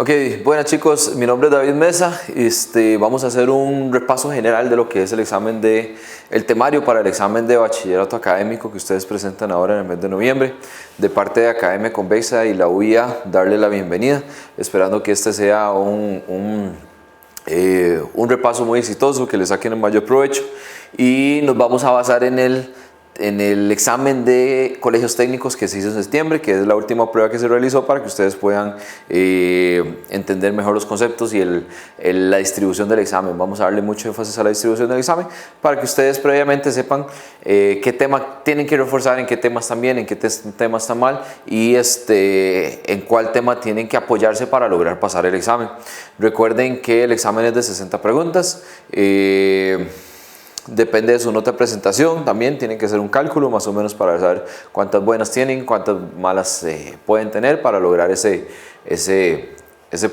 Ok, buenas chicos, mi nombre es David Mesa. Vamos a hacer un repaso general de lo que es el temario para el examen de bachillerato académico que ustedes presentan ahora en el mes de noviembre. De parte de Academia Convexa y la UIA, darle la bienvenida, esperando que este sea un repaso muy exitoso, que le saquen el mayor provecho. Y nos vamos a basar en el examen de colegios técnicos que se hizo en septiembre, que es la última prueba que se realizó para que ustedes puedan entender mejor los conceptos y la distribución del examen. Vamos a darle mucho énfasis a la distribución del examen para que ustedes previamente sepan qué tema tienen que reforzar, en qué temas están bien, en qué temas están mal y en cuál tema tienen que apoyarse para lograr pasar el examen. Recuerden que el examen es de 60 preguntas. Depende de su nota de presentación, también tienen que hacer un cálculo más o menos para saber cuántas buenas tienen, cuántas malas pueden tener para lograr ese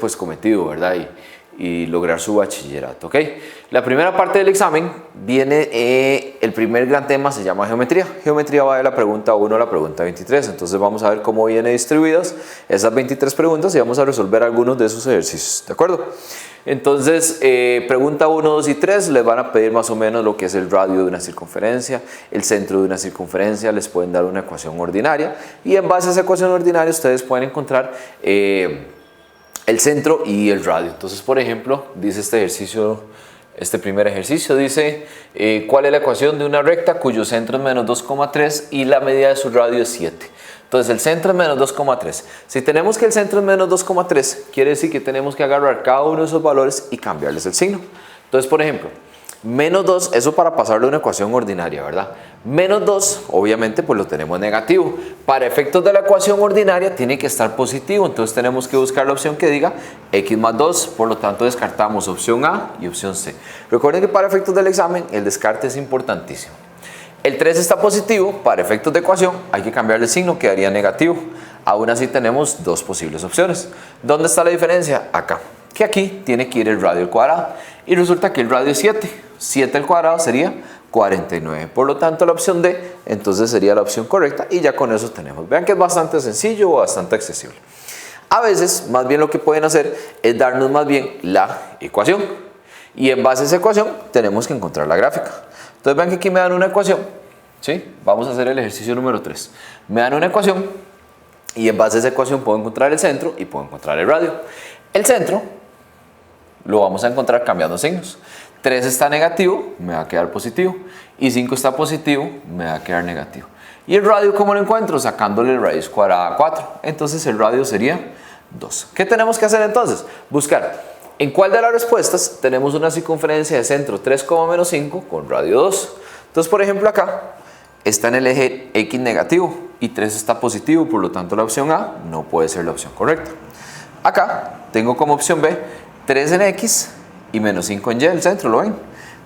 pues cometido, ¿verdad? Y lograr su bachillerato, ¿ok? La primera parte del examen viene, el primer gran tema se llama geometría. Geometría va de la pregunta 1 a la pregunta 23, entonces vamos a ver cómo vienen distribuidas esas 23 preguntas y vamos a resolver algunos de esos ejercicios, ¿de acuerdo? Entonces, pregunta 1, 2 y 3 les van a pedir más o menos lo que es el radio de una circunferencia, el centro de una circunferencia, les pueden dar una ecuación ordinaria y en base a esa ecuación ordinaria ustedes pueden encontrar el centro y el radio. Entonces, por ejemplo, dice este primer ejercicio dice ¿cuál es la ecuación de una recta cuyo centro es menos 2,3 y la medida de su radio es 7? Entonces el centro es menos 2,3. Si tenemos que el centro es menos 2,3, quiere decir que tenemos que agarrar cada uno de esos valores y cambiarles el signo. Entonces, por ejemplo, menos 2, eso para pasarlo a una ecuación ordinaria, ¿verdad? Menos 2, obviamente, pues lo tenemos negativo. Para efectos de la ecuación ordinaria tiene que estar positivo, entonces tenemos que buscar la opción que diga x más 2, por lo tanto descartamos opción A y opción C. Recuerden que para efectos del examen el descarte es importantísimo. El 3 está positivo, para efectos de ecuación hay que cambiarle el signo, quedaría negativo. Aún así tenemos dos posibles opciones. ¿Dónde está la diferencia? Acá, que aquí tiene que ir el radio al cuadrado y resulta que el radio es 7. 7 al cuadrado sería 49, por lo tanto la opción D entonces sería la opción correcta y ya con eso tenemos. Vean que es bastante sencillo o bastante accesible. A veces más bien lo que pueden hacer es darnos más bien la ecuación y en base a esa ecuación tenemos que encontrar la gráfica. Entonces vean que aquí me dan una ecuación, ¿sí? Vamos a hacer el ejercicio número 3. Me dan una ecuación y en base a esa ecuación puedo encontrar el centro y puedo encontrar el radio. El centro lo vamos a encontrar cambiando signos. 3 está negativo, me va a quedar positivo. Y 5 está positivo, me va a quedar negativo. ¿Y el radio cómo lo encuentro? Sacándole raíz cuadrada a 4. Entonces el radio sería 2. ¿Qué tenemos que hacer entonces? Buscar en cuál de las respuestas tenemos una circunferencia de centro 3,-5 con radio 2. Entonces, por ejemplo, acá está en el eje X negativo y 3 está positivo, por lo tanto la opción A no puede ser la opción correcta. Acá tengo como opción B 3 en X y menos 5 en Y, el centro, ¿lo ven?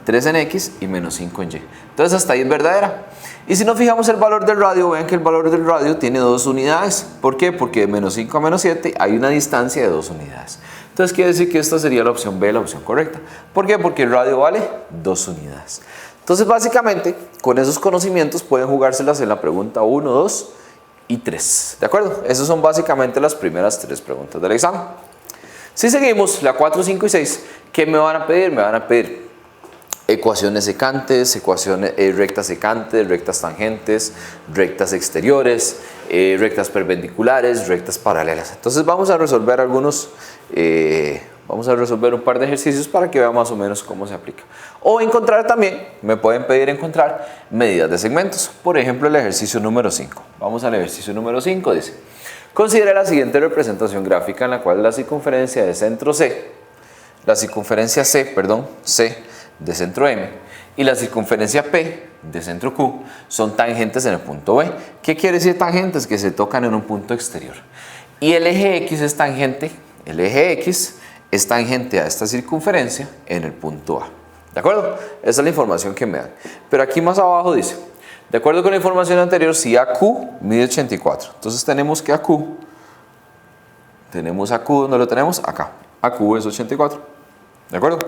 3 en X y menos 5 en Y. Entonces hasta ahí es verdadera. Y si nos fijamos el valor del radio, vean que el valor del radio tiene 2 unidades. ¿Por qué? Porque de menos 5 a menos 7 hay una distancia de 2 unidades. Entonces quiere decir que esta sería la opción B, la opción correcta. ¿Por qué? Porque el radio vale 2 unidades. Entonces básicamente con esos conocimientos pueden jugárselas en la pregunta 1, 2 y 3. ¿De acuerdo? Esas son básicamente las primeras 3 preguntas del examen. Si seguimos la 4, 5 y 6, ¿qué me van a pedir? Me van a pedir ecuaciones secantes, rectas secantes, rectas tangentes, rectas exteriores, rectas perpendiculares, rectas paralelas. Entonces vamos a resolver un par de ejercicios para que vean más o menos cómo se aplica. O encontrar también, me pueden pedir encontrar medidas de segmentos. Por ejemplo, el ejercicio número 5. Vamos al ejercicio número 5, dice: considera la siguiente representación gráfica en la cual la circunferencia de centro C, C de centro M y la circunferencia P de centro Q son tangentes en el punto B. ¿Qué quiere decir tangentes? Que se tocan en un punto exterior. Y el eje X es tangente, a esta circunferencia en el punto A. ¿De acuerdo? Esa es la información que me dan. Pero aquí más abajo dice, de acuerdo con la información anterior, si AQ mide 84. Entonces tenemos que AQ, ¿dónde lo tenemos? Acá. AQ es 84. ¿De acuerdo?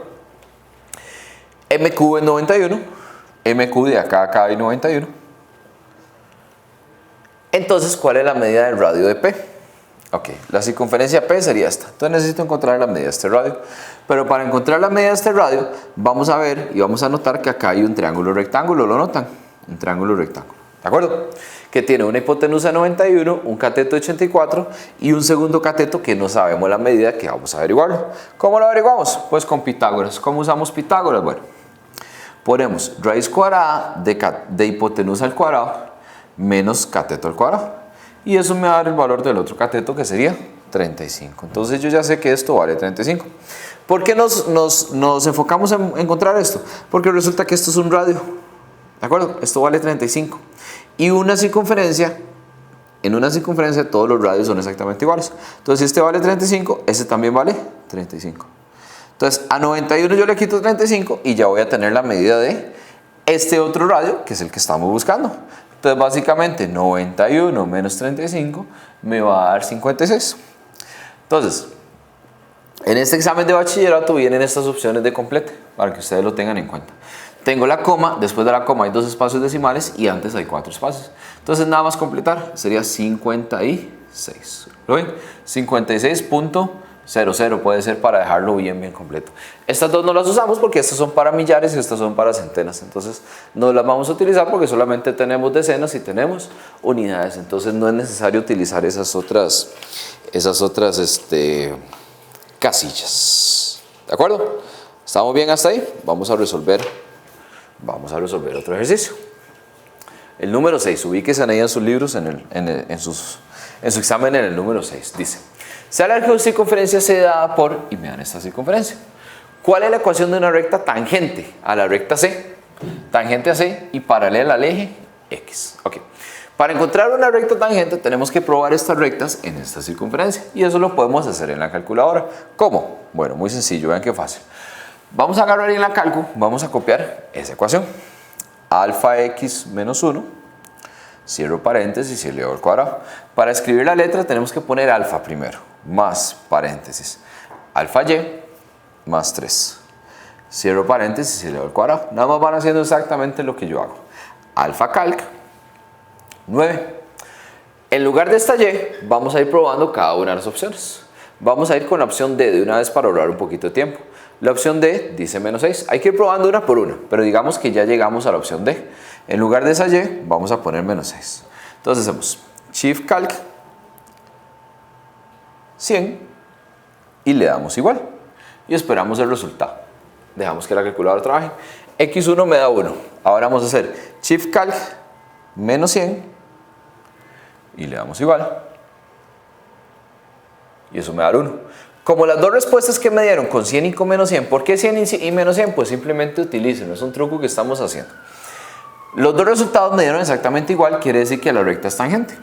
MQ es 91. MQ de acá a acá hay 91. Entonces, ¿cuál es la medida del radio de P? Ok, la circunferencia P sería esta. Entonces necesito encontrar la medida de este radio. Pero para encontrar la medida de este radio, vamos a ver y vamos a notar que acá hay un triángulo rectángulo. ¿Lo notan? Un triángulo rectángulo. ¿De acuerdo? Que tiene una hipotenusa de 91, un cateto de 84 y un segundo cateto que no sabemos la medida, que vamos a averiguarlo. ¿Cómo lo averiguamos? Pues con Pitágoras. ¿Cómo usamos Pitágoras? Bueno, ponemos raíz cuadrada de hipotenusa al cuadrado menos cateto al cuadrado. Y eso me va a dar el valor del otro cateto, que sería 35. Entonces yo ya sé que esto vale 35. ¿Por qué nos enfocamos en encontrar esto? Porque resulta que esto es un radio. ¿De acuerdo? Esto vale 35. Y una circunferencia, en una circunferencia todos los radios son exactamente iguales. Entonces si este vale 35, ese también vale 35. Entonces a 91 yo le quito 35 y ya voy a tener la medida de este otro radio, que es el que estamos buscando. Entonces básicamente 91 menos 35 me va a dar 56. Entonces, en este examen de bachillerato vienen estas opciones de complete, para que ustedes lo tengan en cuenta. Tengo la coma, después de la coma hay 2 espacios decimales y antes hay 4 espacios. Entonces nada más completar, sería 56. ¿Lo ven? 56.00 puede ser para dejarlo bien completo. Estas dos no las usamos porque estas son para millares y estas son para centenas. Entonces no las vamos a utilizar porque solamente tenemos decenas y tenemos unidades. Entonces no es necesario utilizar esas otras casillas. ¿De acuerdo? ¿Estamos bien hasta ahí? Vamos a resolver otro ejercicio. El número 6, ubíquese ahí en sus libros, en su examen en el número 6. Dice, sea la circunferencia C dada por, y me dan esta circunferencia. ¿Cuál es la ecuación de una recta tangente a la recta C? Tangente a C y paralela al eje X. Ok. Para encontrar una recta tangente tenemos que probar estas rectas en esta circunferencia. Y eso lo podemos hacer en la calculadora. ¿Cómo? Bueno, muy sencillo, vean qué fácil. Vamos a agarrar en la calcu, vamos a copiar esa ecuación. Alfa X menos 1, cierro paréntesis y elevado al cuadrado. Para escribir la letra tenemos que poner alfa primero, más paréntesis. Alfa Y más 3. Cierro paréntesis y elevado al cuadrado. Nada más van haciendo exactamente lo que yo hago. Alfa calc 9. En lugar de esta Y, vamos a ir probando cada una de las opciones. Vamos a ir con la opción D de una vez para ahorrar un poquito de tiempo. La opción D dice menos 6. Hay que ir probando una por una, pero digamos que ya llegamos a la opción D. En lugar de esa Y, vamos a poner menos 6. Entonces hacemos Shift Calc 100 y le damos igual. Y esperamos el resultado. Dejamos que la calculadora trabaje. X1 me da 1. Ahora vamos a hacer Shift Calc menos 100 y le damos igual. Y eso me da 1. Como las dos respuestas que me dieron con 100 y con menos 100, ¿por qué 100 y menos 100? Pues simplemente utilicen, es un truco que estamos haciendo. Los dos resultados me dieron exactamente igual, quiere decir que la recta es tangente.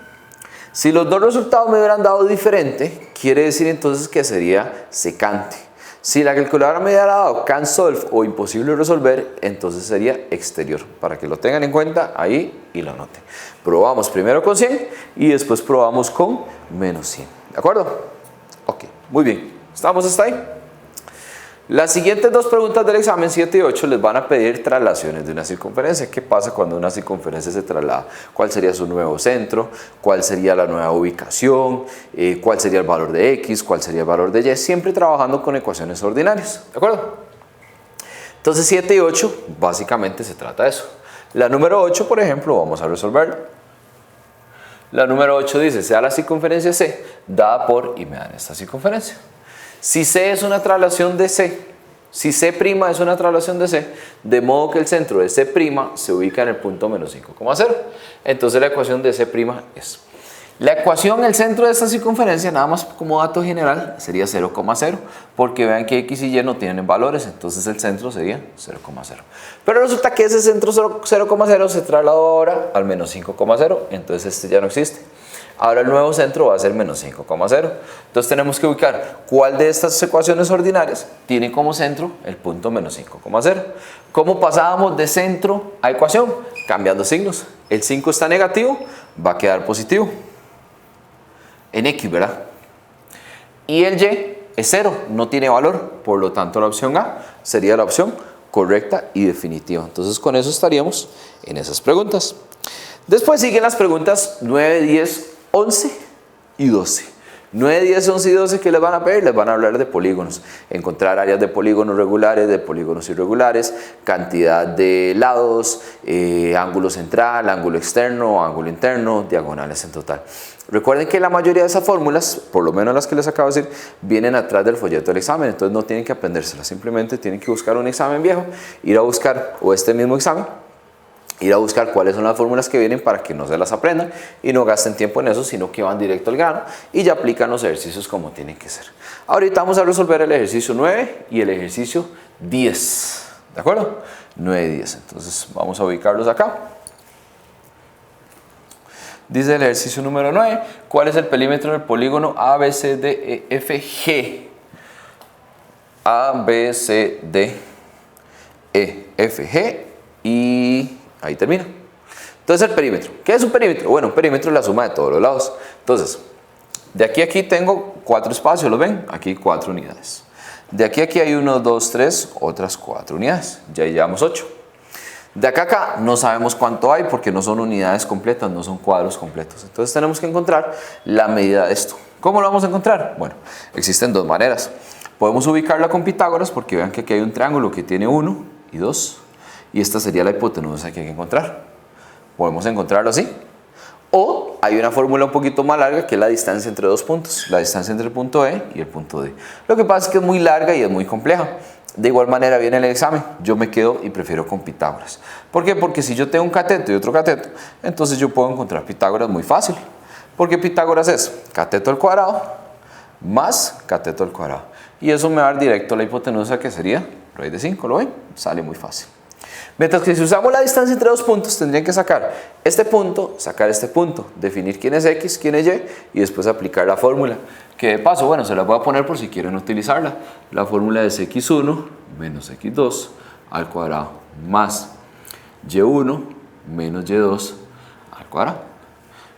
Si los dos resultados me hubieran dado diferente, quiere decir entonces que sería secante. Si la calculadora me hubiera dado can't solve o imposible resolver, entonces sería exterior. Para que lo tengan en cuenta ahí y lo anoten. Probamos primero con 100 y después probamos con menos 100. ¿De acuerdo? Ok, muy bien. ¿Estamos hasta ahí? Las siguientes dos preguntas del examen 7 y 8 les van a pedir traslaciones de una circunferencia. ¿Qué pasa cuando una circunferencia se traslada? ¿Cuál sería su nuevo centro? ¿Cuál sería la nueva ubicación? ¿Cuál sería el valor de X? ¿Cuál sería el valor de Y? Siempre trabajando con ecuaciones ordinarias. ¿De acuerdo? Entonces 7 y 8 básicamente se trata de eso. La número 8, por ejemplo, vamos a resolverla. La número 8 dice, sea la circunferencia C dada por, y me dan esta circunferencia. Si C es una traslación de C, si C' es una traslación de C, de modo que el centro de C' se ubica en el punto menos 5,0. Entonces la ecuación de C' es, la ecuación, el centro de esta circunferencia, nada más como dato general, sería 0,0, porque vean que X y Y no tienen valores, entonces el centro sería 0,0. Pero resulta que ese centro 0,0 se trasladó ahora al menos 5,0, entonces este ya no existe. Ahora el nuevo centro va a ser menos 5,0. Entonces tenemos que ubicar cuál de estas ecuaciones ordinarias tiene como centro el punto menos 5,0. ¿Cómo pasábamos de centro a ecuación? Cambiando signos. El 5 está negativo, va a quedar positivo. En X, ¿verdad? Y el Y es 0, no tiene valor. Por lo tanto la opción A sería la opción correcta y definitiva. Entonces con eso estaríamos en esas preguntas. Después siguen las preguntas 9, 10, 11 y 12. 9, 10, 11 y 12, ¿qué les van a pedir? Les van a hablar de polígonos. Encontrar áreas de polígonos regulares, de polígonos irregulares, cantidad de lados, ángulo central, ángulo externo, ángulo interno, diagonales en total. Recuerden que la mayoría de esas fórmulas, por lo menos las que les acabo de decir, vienen atrás del folleto del examen, entonces no tienen que aprendérselas, simplemente tienen que buscar un examen viejo, ir a buscar, o este mismo examen, ir a buscar cuáles son las fórmulas que vienen para que no se las aprendan y no gasten tiempo en eso, sino que van directo al grano y ya aplican los ejercicios como tienen que ser. Ahorita vamos a resolver el ejercicio 9 y el ejercicio 10, ¿de acuerdo? 9 y 10, entonces vamos a ubicarlos acá. Dice el ejercicio número 9, ¿cuál es el perímetro del polígono ABCDEFG? ABCDEFG y ahí termina. Entonces el perímetro. ¿Qué es un perímetro? Bueno, un perímetro es la suma de todos los lados. Entonces, de aquí a aquí tengo 4 espacios, ¿los ven? Aquí 4 unidades. De aquí a aquí hay 1, 2, 3, otras 4 unidades. Ya llevamos 8. De acá a acá no sabemos cuánto hay porque no son unidades completas, no son cuadros completos. Entonces tenemos que encontrar la medida de esto. ¿Cómo lo vamos a encontrar? Bueno, existen dos maneras. Podemos ubicarla con Pitágoras porque vean que aquí hay un triángulo que tiene 1 y 2. Y esta sería la hipotenusa que hay que encontrar. Podemos encontrarlo así. O hay una fórmula un poquito más larga que es la distancia entre dos puntos. La distancia entre el punto E y el punto D. Lo que pasa es que es muy larga y es muy compleja. De igual manera viene el examen. Yo me quedo y prefiero con Pitágoras. ¿Por qué? Porque si yo tengo un cateto y otro cateto, entonces yo puedo encontrar Pitágoras muy fácil. Porque Pitágoras es cateto al cuadrado más cateto al cuadrado. Y eso me va a dar directo la hipotenusa que sería raíz de 5. ¿Lo ven? Sale muy fácil. Mientras que si usamos la distancia entre dos puntos, tendrían que sacar este punto, sacar este punto, definir quién es X, quién es Y y después aplicar la fórmula. Que de paso, bueno, se la voy a poner por si quieren utilizarla. La fórmula es X1 menos X2 al cuadrado más Y1 menos Y2 al cuadrado.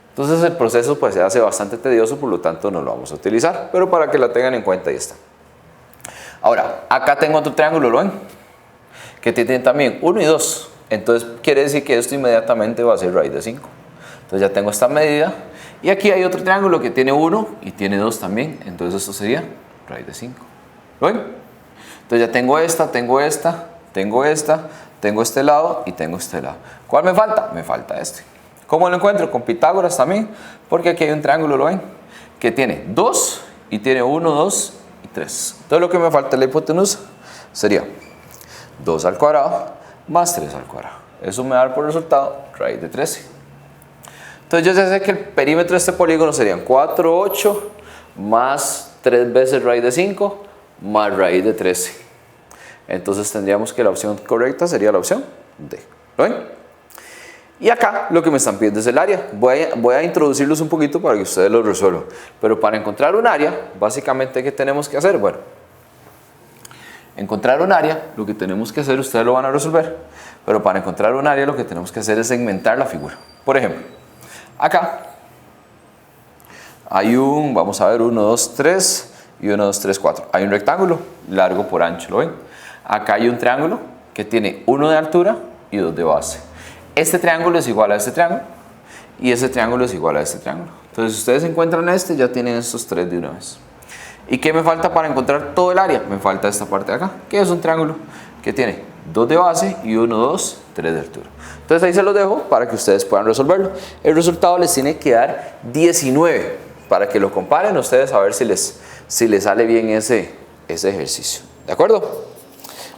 Entonces el proceso pues se hace bastante tedioso, por lo tanto no lo vamos a utilizar, pero para que la tengan en cuenta ahí está. Ahora, acá tengo otro triángulo, ¿lo ven? Que tiene también 1 y 2. Entonces quiere decir que esto inmediatamente va a ser raíz de 5. Entonces ya tengo esta medida. Y aquí hay otro triángulo que tiene 1 y tiene 2 también. Entonces esto sería raíz de 5. ¿Lo ven? Entonces ya tengo esta, tengo esta, tengo esta, tengo este lado y tengo este lado. ¿Cuál me falta? Me falta este. ¿Cómo lo encuentro? Con Pitágoras también. Porque aquí hay un triángulo, ¿lo ven? Que tiene 2 y tiene 1, 2 y 3. Entonces lo que me falta es la hipotenusa. Sería 2 al cuadrado más 3 al cuadrado. Eso me va a dar por resultado raíz de 13. Entonces yo ya sé que el perímetro de este polígono serían 4, 8 más 3 veces raíz de 5 más raíz de 13. Entonces tendríamos que la opción correcta sería la opción D. ¿Lo ven? Y acá lo que me están pidiendo es el área. Voy a introducirlos un poquito para que ustedes lo resuelvan. Pero para encontrar un área, básicamente, ¿qué tenemos que hacer? Bueno, encontrar un área, lo que tenemos que hacer, ustedes lo van a resolver, pero para encontrar un área lo que tenemos que hacer es segmentar la figura. Por ejemplo, acá hay un, vamos a ver, 1, 2, 3 y 1, 2, 3, 4. Hay un rectángulo largo por ancho, ¿lo ven? Acá hay un triángulo que tiene 1 de altura y 2 de base. Este triángulo es igual a este triángulo y este triángulo es igual a este triángulo. Entonces si ustedes encuentran este, ya tienen estos 3 de una vez. ¿Y qué me falta para encontrar todo el área? Me falta esta parte de acá, que es un triángulo que tiene 2 de base y 1, 2, 3 de altura. Entonces ahí se los dejo para que ustedes puedan resolverlo. El resultado les tiene que dar 19 para que lo comparen ustedes a ver si les sale bien ese ejercicio. ¿De acuerdo?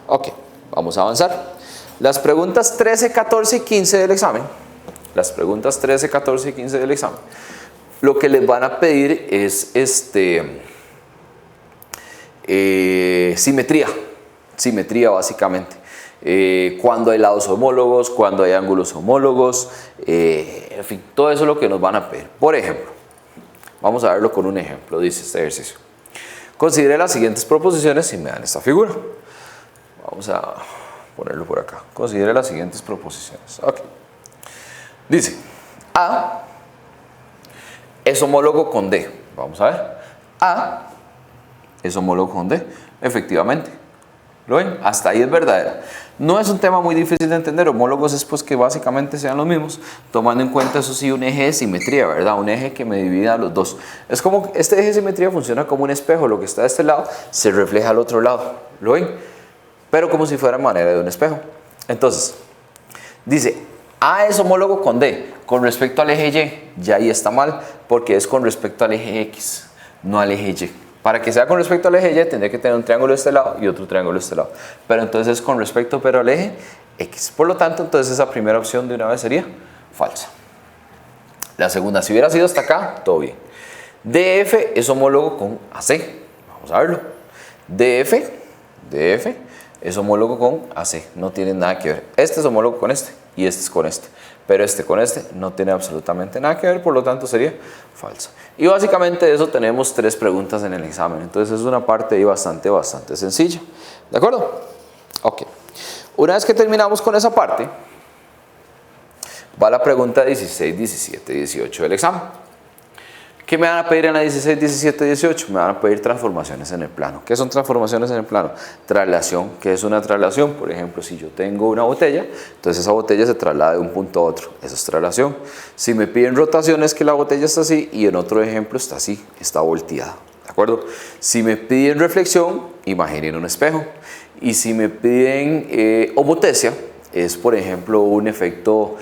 Ok, vamos a avanzar. Las preguntas 13, 14 y 15 del examen. Las preguntas 13, 14 y 15 del examen. Lo que les van a pedir es simetría básicamente. Cuando hay lados homólogos, cuando hay ángulos homólogos, en fin, todo eso es lo que nos van a pedir. Por ejemplo, vamos a verlo con un ejemplo, dice este ejercicio. Considere las siguientes proposiciones y me dan esta figura. Vamos a ponerlo por acá. Considere las siguientes proposiciones. Ok. Dice, A es homólogo con D. Vamos a ver. A es homólogo con D, efectivamente. ¿Lo ven? Hasta ahí es verdadera. No es un tema muy difícil de entender. Homólogos es pues que básicamente sean los mismos, tomando en cuenta, eso sí, un eje de simetría, ¿verdad? Un eje que me divida a los dos. Es como, este eje de simetría funciona como un espejo. Lo que está de este lado se refleja al otro lado. ¿Lo ven? Pero como si fuera manera de un espejo. Entonces, dice, A es homólogo con D. Con respecto al eje Y, ya ahí está mal, porque es con respecto al eje X, no al eje Y. Para que sea con respecto al eje Y, tendría que tener un triángulo de este lado y otro triángulo de este lado. Pero entonces es con respecto pero al eje X. Por lo tanto, entonces esa primera opción de una vez sería falsa. La segunda, si hubiera sido hasta acá, todo bien. DF es homólogo con AC. Vamos a verlo. DF es homólogo con AC. No tiene nada que ver. Este es homólogo con este y este es con este. Pero este con este no tiene absolutamente nada que ver, por lo tanto sería falso. Y básicamente de eso tenemos 3 preguntas en el examen. Entonces es una parte ahí bastante sencilla. ¿De acuerdo? Ok. Una vez que terminamos con esa parte, va la pregunta 16, 17 y 18 del examen. ¿Qué me van a pedir en la 16, 17 y 18? Me van a pedir transformaciones en el plano. ¿Qué son transformaciones en el plano? Traslación. ¿Qué es una traslación? Por ejemplo, si yo tengo una botella, entonces esa botella se traslada de un punto a otro. Eso es traslación. Si me piden rotaciones, que la botella está así y en otro ejemplo está así, está volteada. ¿De acuerdo? Si me piden reflexión, imaginen un espejo. Y si me piden homotesia, es por ejemplo un efecto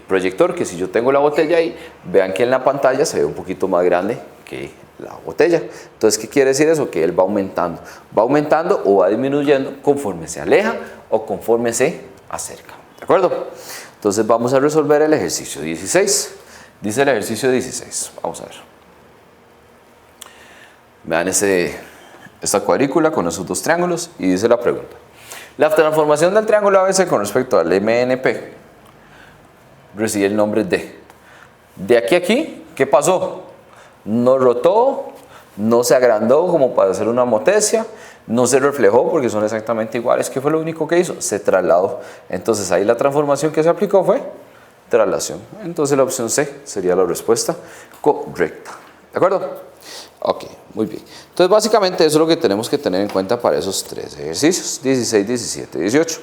proyector, que si yo tengo la botella ahí, vean que en la pantalla se ve un poquito más grande que la botella. Entonces, ¿qué quiere decir eso? Que él va aumentando o va disminuyendo conforme se aleja o conforme se acerca. ¿De acuerdo? Entonces vamos a resolver el ejercicio 16. Dice el ejercicio 16. Vamos a ver. Vean esta cuadrícula con esos 2 triángulos y dice la pregunta. La transformación del triángulo ABC con respecto al MNP recibe el nombre D. De aquí a aquí, ¿qué pasó? No rotó, no se agrandó como para hacer una homotesia, no se reflejó porque son exactamente iguales. ¿Qué fue lo único que hizo? Se trasladó. Entonces ahí la transformación que se aplicó fue traslación. Entonces la opción C sería la respuesta correcta. ¿De acuerdo? Ok, muy bien. Entonces básicamente eso es lo que tenemos que tener en cuenta para esos 3 ejercicios, 16, 17, 18.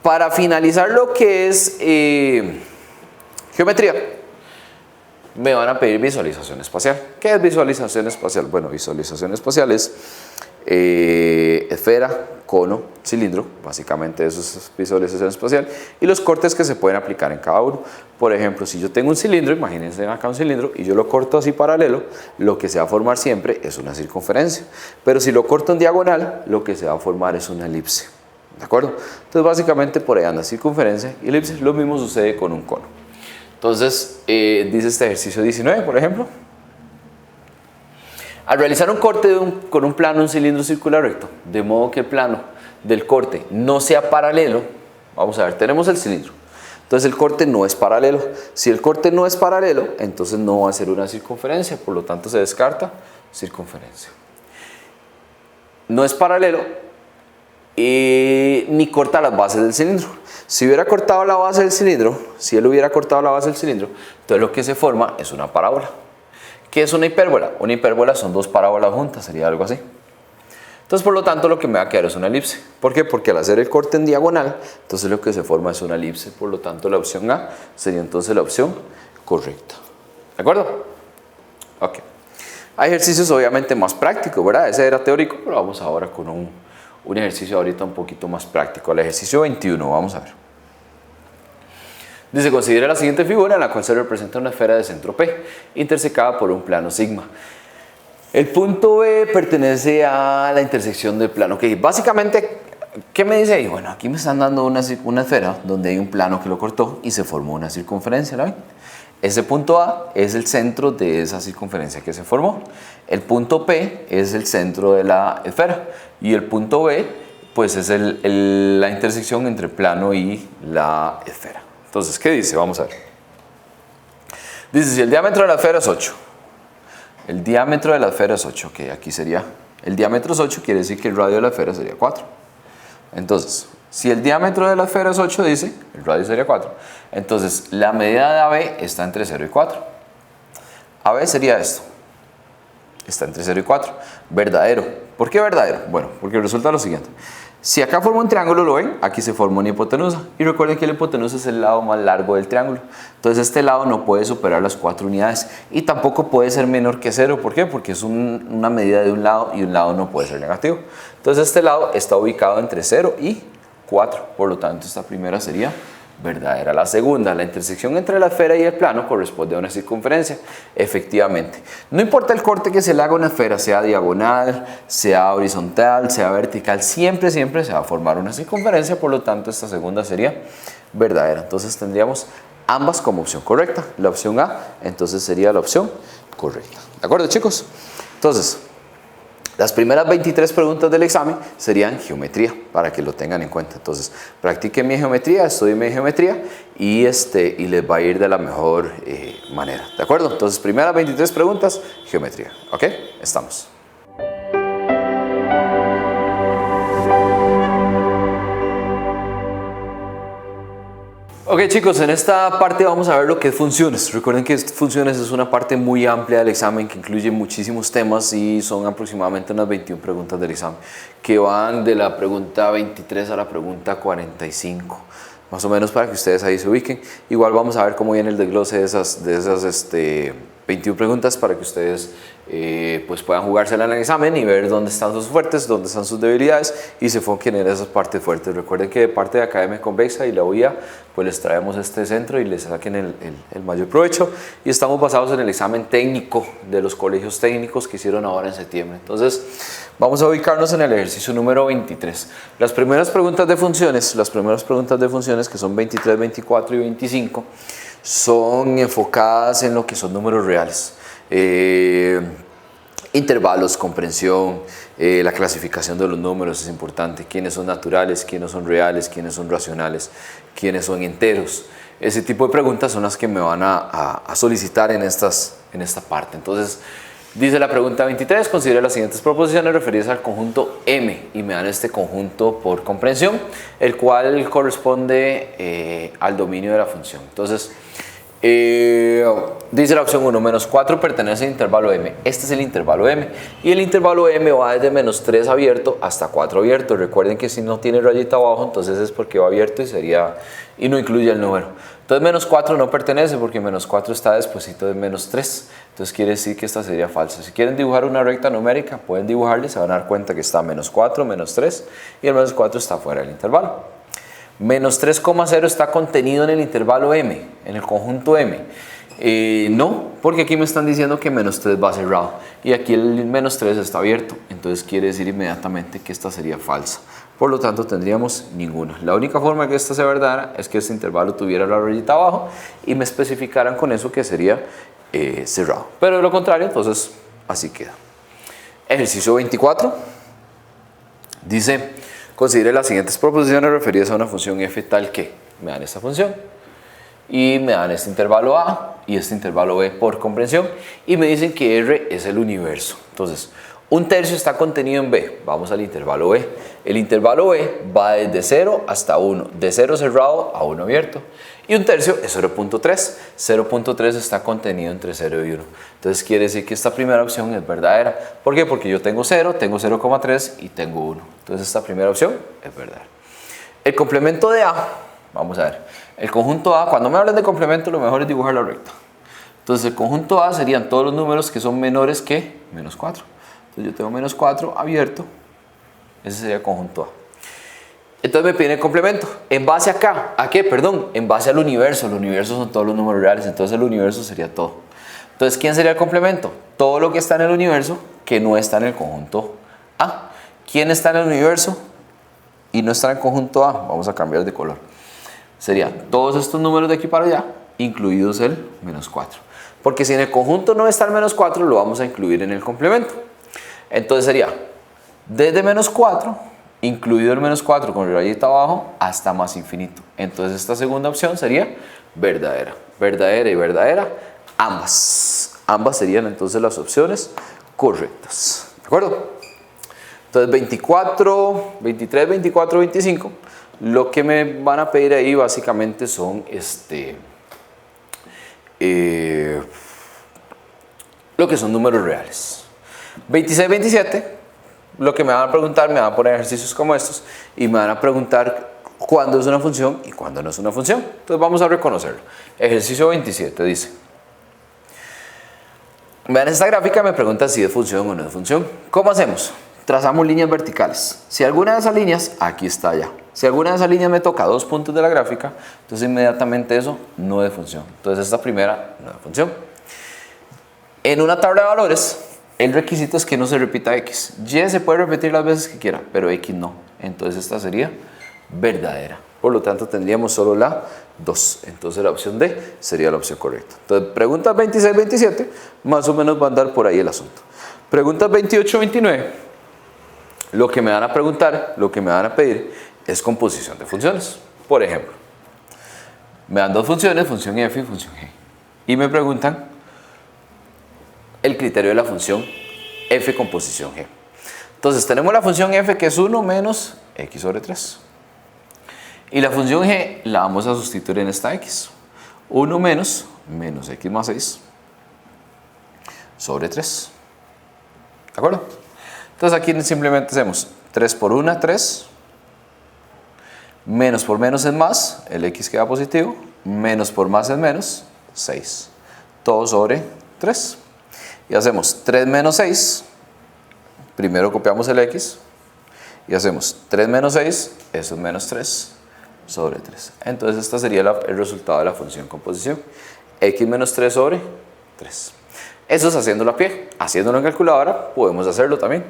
Para finalizar lo que es geometría, me van a pedir visualización espacial. ¿Qué es visualización espacial? Bueno, visualización espacial es esfera, cono, cilindro. Básicamente eso es visualización espacial. Y los cortes que se pueden aplicar en cada uno. Por ejemplo, si yo tengo un cilindro, imagínense acá un cilindro, y yo lo corto así paralelo, lo que se va a formar siempre es una circunferencia. Pero si lo corto en diagonal, lo que se va a formar es una elipse. ¿De acuerdo? Entonces básicamente por ahí anda circunferencia y elipse. Lo mismo sucede con un cono. Entonces dice este ejercicio 19, por ejemplo. Al realizar un corte con un plano, un cilindro circular recto, de modo que el plano del corte no sea paralelo, vamos a ver, tenemos el cilindro. Entonces el corte no es paralelo. Si el corte no es paralelo, entonces no va a ser una circunferencia, por lo tanto se descarta circunferencia. No es paralelo ni corta las bases del cilindro. Si hubiera cortado la base del cilindro, si él hubiera cortado la base del cilindro, entonces lo que se forma es una parábola. ¿Qué es una hipérbola? Una hipérbola son 2 parábolas juntas, sería algo así. Entonces, por lo tanto, lo que me va a quedar es una elipse. ¿Por qué? Porque al hacer el corte en diagonal, entonces lo que se forma es una elipse. Por lo tanto, la opción A sería entonces la opción correcta. ¿De acuerdo? Ok. Hay ejercicios obviamente más prácticos, ¿verdad? Ese era teórico, pero vamos ahora con un ejercicio ahorita un poquito más práctico. El ejercicio 21, vamos a ver. Dice, considera la siguiente figura en la cual se representa una esfera de centro P, intersecada por un plano sigma. El punto B pertenece a la intersección del plano. Ok, básicamente, ¿qué me dice ahí? Bueno, aquí me están dando una esfera donde hay un plano que lo cortó y se formó una circunferencia, ¿la ven? Ese punto A es el centro de esa circunferencia que se formó. El punto P es el centro de la esfera. Y el punto B, pues es la intersección entre el plano y la esfera. Entonces, ¿qué dice? Vamos a ver. Dice, si el diámetro de la esfera es 8. El diámetro de la esfera es 8. Ok, aquí sería, el diámetro es 8, quiere decir que el radio de la esfera sería 4. Entonces, si el diámetro de la esfera es 8, dice, el radio sería 4. Entonces, la medida de AB está entre 0 y 4. AB sería esto. está entre 0 y 4. Verdadero. ¿Por qué verdadero? Bueno, porque resulta lo siguiente. Si acá forma un triángulo, ¿lo ven? Aquí se forma una hipotenusa. Y recuerden que la hipotenusa es el lado más largo del triángulo. Entonces este lado no puede superar las 4 unidades. Y tampoco puede ser menor que 0. ¿Por qué? Porque es una medida de un lado y un lado no puede ser negativo. Entonces este lado está ubicado entre 0 y 4. Por lo tanto, esta primera sería verdadera. La segunda, la intersección entre la esfera y el plano corresponde a una circunferencia. Efectivamente. No importa el corte que se le haga a una esfera, sea diagonal, sea horizontal, sea vertical, siempre se va a formar una circunferencia. Por lo tanto, esta segunda sería verdadera. Entonces tendríamos ambas como opción correcta. La opción A, entonces sería la opción correcta. ¿De acuerdo, chicos? Entonces, las primeras 23 preguntas del examen serían geometría, para que lo tengan en cuenta. Entonces, practiquen mi geometría, estudien mi geometría y les va a ir de la mejor manera. ¿De acuerdo? Entonces, primeras 23 preguntas, geometría. ¿Ok? Estamos. Ok, chicos, en esta parte vamos a ver lo que es funciones. Recuerden que funciones es una parte muy amplia del examen que incluye muchísimos temas y son aproximadamente unas 21 preguntas del examen que van de la pregunta 23 a la pregunta 45, más o menos, para que ustedes ahí se ubiquen. Igual vamos a ver cómo viene el desglose de esas 21 preguntas para que ustedes pues puedan jugársela en el examen y ver dónde están sus fuertes, dónde están sus debilidades y se enfoquen en esas partes fuertes. Recuerden que de parte de Academia Convexa y la UIA pues les traemos este centro y les saquen el mayor provecho, y estamos basados en el examen técnico de los colegios técnicos que hicieron ahora en septiembre. Entonces vamos a ubicarnos en el ejercicio número 23. Las primeras preguntas de funciones, que son 23, 24 y 25, son enfocadas en lo que son números reales. Intervalos, comprensión, la clasificación de los números es importante, quiénes son naturales, quiénes son reales, quiénes son racionales, quiénes son enteros. Ese tipo de preguntas son las que me van a solicitar en esta parte. Entonces, dice la pregunta 23, considere las siguientes proposiciones referidas al conjunto M, y me dan este conjunto por comprensión, el cual corresponde al dominio de la función. Entonces, dice la opción 1, menos 4 pertenece al intervalo M. Este es el intervalo M, y el intervalo M va desde menos 3 abierto hasta 4 abierto. Recuerden que si no tiene rayita abajo, entonces es porque va abierto y no incluye el número. Entonces menos 4 no pertenece porque menos 4 está despuesito de menos 3. Entonces quiere decir que esta sería falsa. Si quieren dibujar una recta numérica, pueden dibujarla y se van a dar cuenta que está menos 4, menos 3 y el menos 4 está fuera del intervalo. Menos 3,0 está contenido en el intervalo M, en el conjunto M. No, porque aquí me están diciendo que menos 3 va cerrado y aquí el menos 3 está abierto. Entonces quiere decir inmediatamente que esta sería falsa. Por lo tanto tendríamos ninguna. La única forma que esta sea verdadera es que este intervalo tuviera la rayita abajo y me especificaran con eso que sería cerrado. Pero de lo contrario, entonces así queda. Ejercicio 24 dice: considere las siguientes proposiciones referidas a una función f tal que me dan esta función y me dan este intervalo A y este intervalo B por comprensión y me dicen que R es el universo. Entonces, un tercio está contenido en B. Vamos al intervalo B. El intervalo B va desde 0 hasta 1, de 0 cerrado a 1 abierto. Y un tercio es 0.3. 0.3 está contenido entre 0 y 1. Entonces quiere decir que esta primera opción es verdadera. ¿Por qué? Porque yo tengo 0, tengo 0,3 y tengo 1. Entonces esta primera opción es verdadera. El complemento de A, vamos a ver. El conjunto A, cuando me hablan de complemento, lo mejor es dibujar la recta. Entonces el conjunto A serían todos los números que son menores que menos 4. Entonces yo tengo menos 4 abierto. Ese sería el conjunto A. Entonces me piden el complemento. ¿En base acá? ¿A qué? Perdón, en base al universo. El universo son todos los números reales, entonces el universo sería todo. Entonces, ¿quién sería el complemento? Todo lo que está en el universo que no está en el conjunto A. ¿Quién está en el universo y no está en el conjunto A? Vamos a cambiar de color. Serían todos estos números de aquí para allá, incluidos el menos 4. Porque si en el conjunto no está el menos 4, lo vamos a incluir en el complemento. Entonces sería desde menos 4, incluido el menos 4 con rayita abajo, hasta más infinito. Entonces esta segunda opción sería verdadera. Verdadera y verdadera, ambas. Ambas serían entonces las opciones correctas. ¿De acuerdo? Entonces 23, 24, 25, lo que me van a pedir ahí básicamente son lo que son números reales. 26, 27, lo que me van a preguntar, me van a poner ejercicios como estos y me van a preguntar cuándo es una función y cuándo no es una función. Entonces vamos a reconocerlo. Ejercicio 27 dice, vean esta gráfica, me pregunta si es función o no es función. ¿Cómo hacemos? Trazamos líneas verticales. Si alguna de esas líneas, aquí está ya. Si alguna de esas líneas me toca 2 puntos de la gráfica, entonces inmediatamente eso no es función. Entonces esta primera no es función. En una tabla de valores, el requisito es que no se repita X. Y se puede repetir las veces que quiera, pero X no. Entonces esta sería verdadera. Por lo tanto tendríamos solo la 2. Entonces la opción D sería la opción correcta. Entonces preguntas 26, 27, más o menos va a andar por ahí el asunto. Preguntas 28, 29, lo que me van a preguntar, lo que me van a pedir es composición de funciones. Por ejemplo, me dan dos funciones, función f y función g. Y me preguntan el criterio de la función f con posición g. Entonces tenemos la función f que es 1 menos x sobre 3. Y la función g la vamos a sustituir en esta x. 1 menos x más 6 sobre 3. ¿De acuerdo? Entonces aquí simplemente hacemos 3 por 1, 3. Menos por menos es más, el x queda positivo. Menos por más es menos, 6. Todo sobre 3. Y hacemos 3 menos 6. Primero copiamos el x. Y hacemos 3 menos 6, eso es menos 3 sobre 3. Entonces este sería el resultado de la función composición. X menos 3 sobre 3. Eso es haciéndolo a pie. Haciéndolo en calculadora podemos hacerlo también.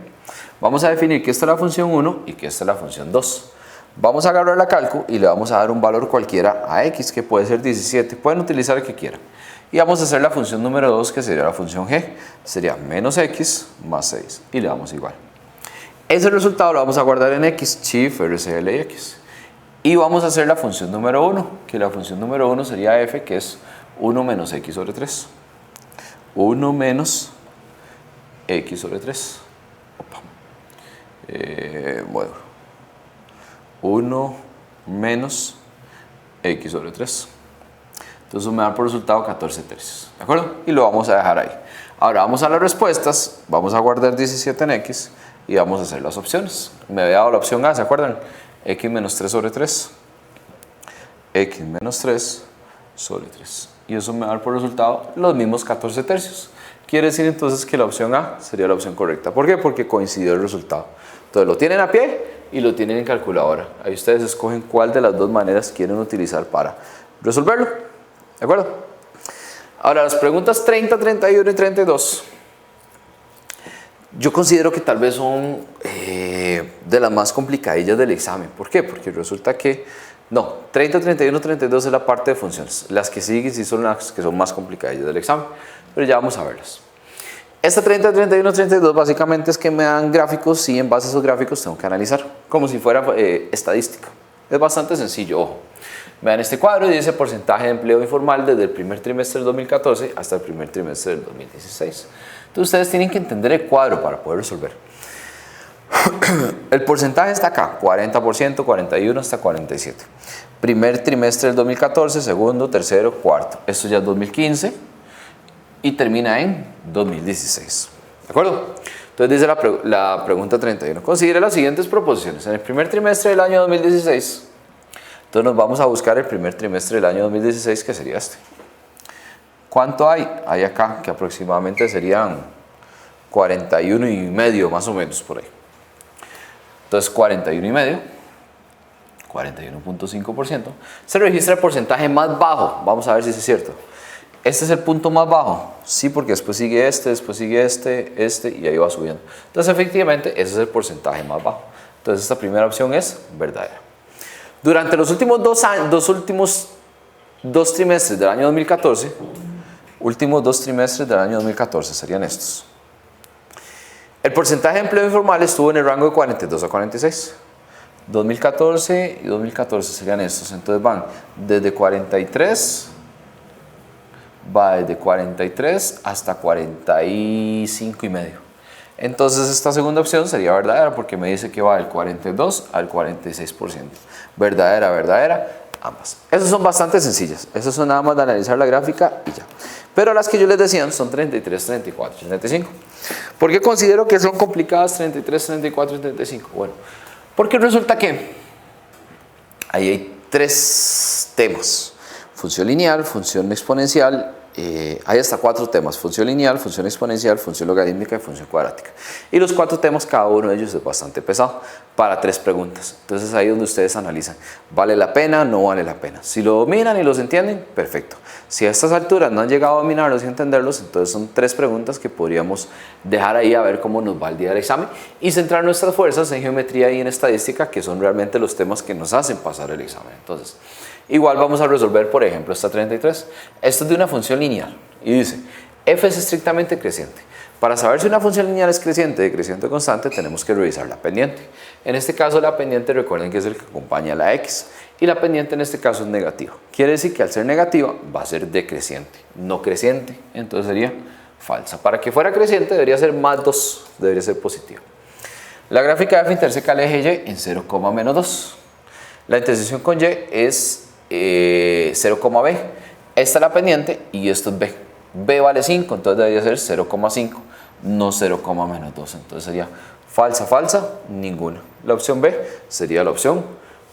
Vamos a definir que esta es la función 1 y que esta es la función 2. Vamos a agarrar la calcu y le vamos a dar un valor cualquiera a x, que puede ser 17. Pueden utilizar el que quieran. Y vamos a hacer la función número 2, que sería la función g. Sería menos x más 6. Y le damos igual. Ese resultado lo vamos a guardar en x, shift RCL y x. Y vamos a hacer la función número 1, que la función número 1 sería f, que es 1 menos x sobre 3. 1 menos x sobre 3. Bueno. 1 menos x sobre 3. Entonces me da por resultado 14 tercios. ¿De acuerdo? Y lo vamos a dejar ahí. Ahora vamos a las respuestas. Vamos a guardar 17 en x y vamos a hacer las opciones. Me había dado la opción A, ¿se acuerdan? X menos 3 sobre 3. X menos 3 sobre 3. Y eso me da por resultado los mismos 14 tercios. Quiere decir entonces que la opción A sería la opción correcta. ¿Por qué? Porque coincidió el resultado. Entonces lo tienen a pie y lo tienen en calculadora. Ahí ustedes escogen cuál de las dos maneras quieren utilizar para resolverlo. ¿De acuerdo? Ahora las preguntas 30, 31 y 32. Yo considero que tal vez son de las más complicadillas del examen. ¿Por qué? Porque resulta que, no, 30, 31, 32 es la parte de funciones. Las que siguen sí son las que son más complicadillas del examen. Pero ya vamos a verlas. Esta 30, 31, 32 básicamente es que me dan gráficos y en base a esos gráficos tengo que analizar. Como si fuera estadística. Es bastante sencillo, ojo. Vean este cuadro y dice porcentaje de empleo informal desde el primer trimestre del 2014 hasta el primer trimestre del 2016. Entonces ustedes tienen que entender el cuadro para poder resolver. El porcentaje está acá, 40%, 41 hasta 47. Primer trimestre del 2014, segundo, tercero, cuarto. Esto ya es 2015 y termina en 2016. ¿De acuerdo? Entonces dice la pregunta 31. Considere las siguientes proposiciones. En el primer trimestre del año 2016, entonces nos vamos a buscar el primer trimestre del año 2016, que sería este. ¿Cuánto hay? Hay acá, que aproximadamente serían 41 y medio, más o menos, por ahí. Entonces 41 y medio, 41.5%, se registra el porcentaje más bajo. Vamos a ver si es cierto. Este es el punto más bajo, sí, porque después sigue este, y ahí va subiendo. Entonces efectivamente ese es el porcentaje más bajo. Entonces esta primera opción es verdadera. Durante los últimos dos trimestres del año 2014, últimos dos trimestres del año 2014 serían estos. El porcentaje de empleo informal estuvo en el rango de 42 a 46. 2014 y 2014 serían estos. Entonces van desde 43, va desde 43 hasta 45 y medio. Entonces esta segunda opción sería verdadera porque me dice que va del 42 al 46%. Verdadera, verdadera. ambas. Esas son bastante sencillas. Esas son nada más de analizar la gráfica y ya. Pero las que yo les decía son 33, 34 y 35. ¿Por qué considero que son complicadas 33, 34 y 35? Bueno, porque resulta que ahí hay tres temas. Función lineal, función exponencial, hay hasta 4 temas: función lineal, función exponencial, función logarítmica y función cuadrática. Y los 4 temas, cada uno de ellos es bastante pesado para 3 preguntas. Entonces ahí es donde ustedes analizan, ¿vale la pena? ¿No vale la pena? Si lo dominan y los entienden, perfecto. Si a estas alturas no han llegado a dominarlos y entenderlos, entonces son 3 preguntas que podríamos dejar ahí a ver cómo nos va el día del examen y centrar nuestras fuerzas en geometría y en estadística, que son realmente los temas que nos hacen pasar el examen. Entonces, igual vamos a resolver, por ejemplo, esta 33. Esto es de una función lineal y dice, f es estrictamente creciente. Para saber si una función lineal es creciente, decreciente o constante, tenemos que revisar la pendiente. En este caso, la pendiente, recuerden que es el que acompaña a la x, y la pendiente en este caso es negativa. Quiere decir que al ser negativa va a ser decreciente, no creciente. Entonces sería falsa. Para que fuera creciente debería ser más 2, debería ser positiva. La gráfica de f interseca al eje y en 0, menos 2. La intersección con y es 0,b. Esta es la pendiente y esto es b. b vale 5, entonces debería ser 0,5, no 0, menos 2. Entonces sería falsa, falsa, ninguna. La opción b sería la opción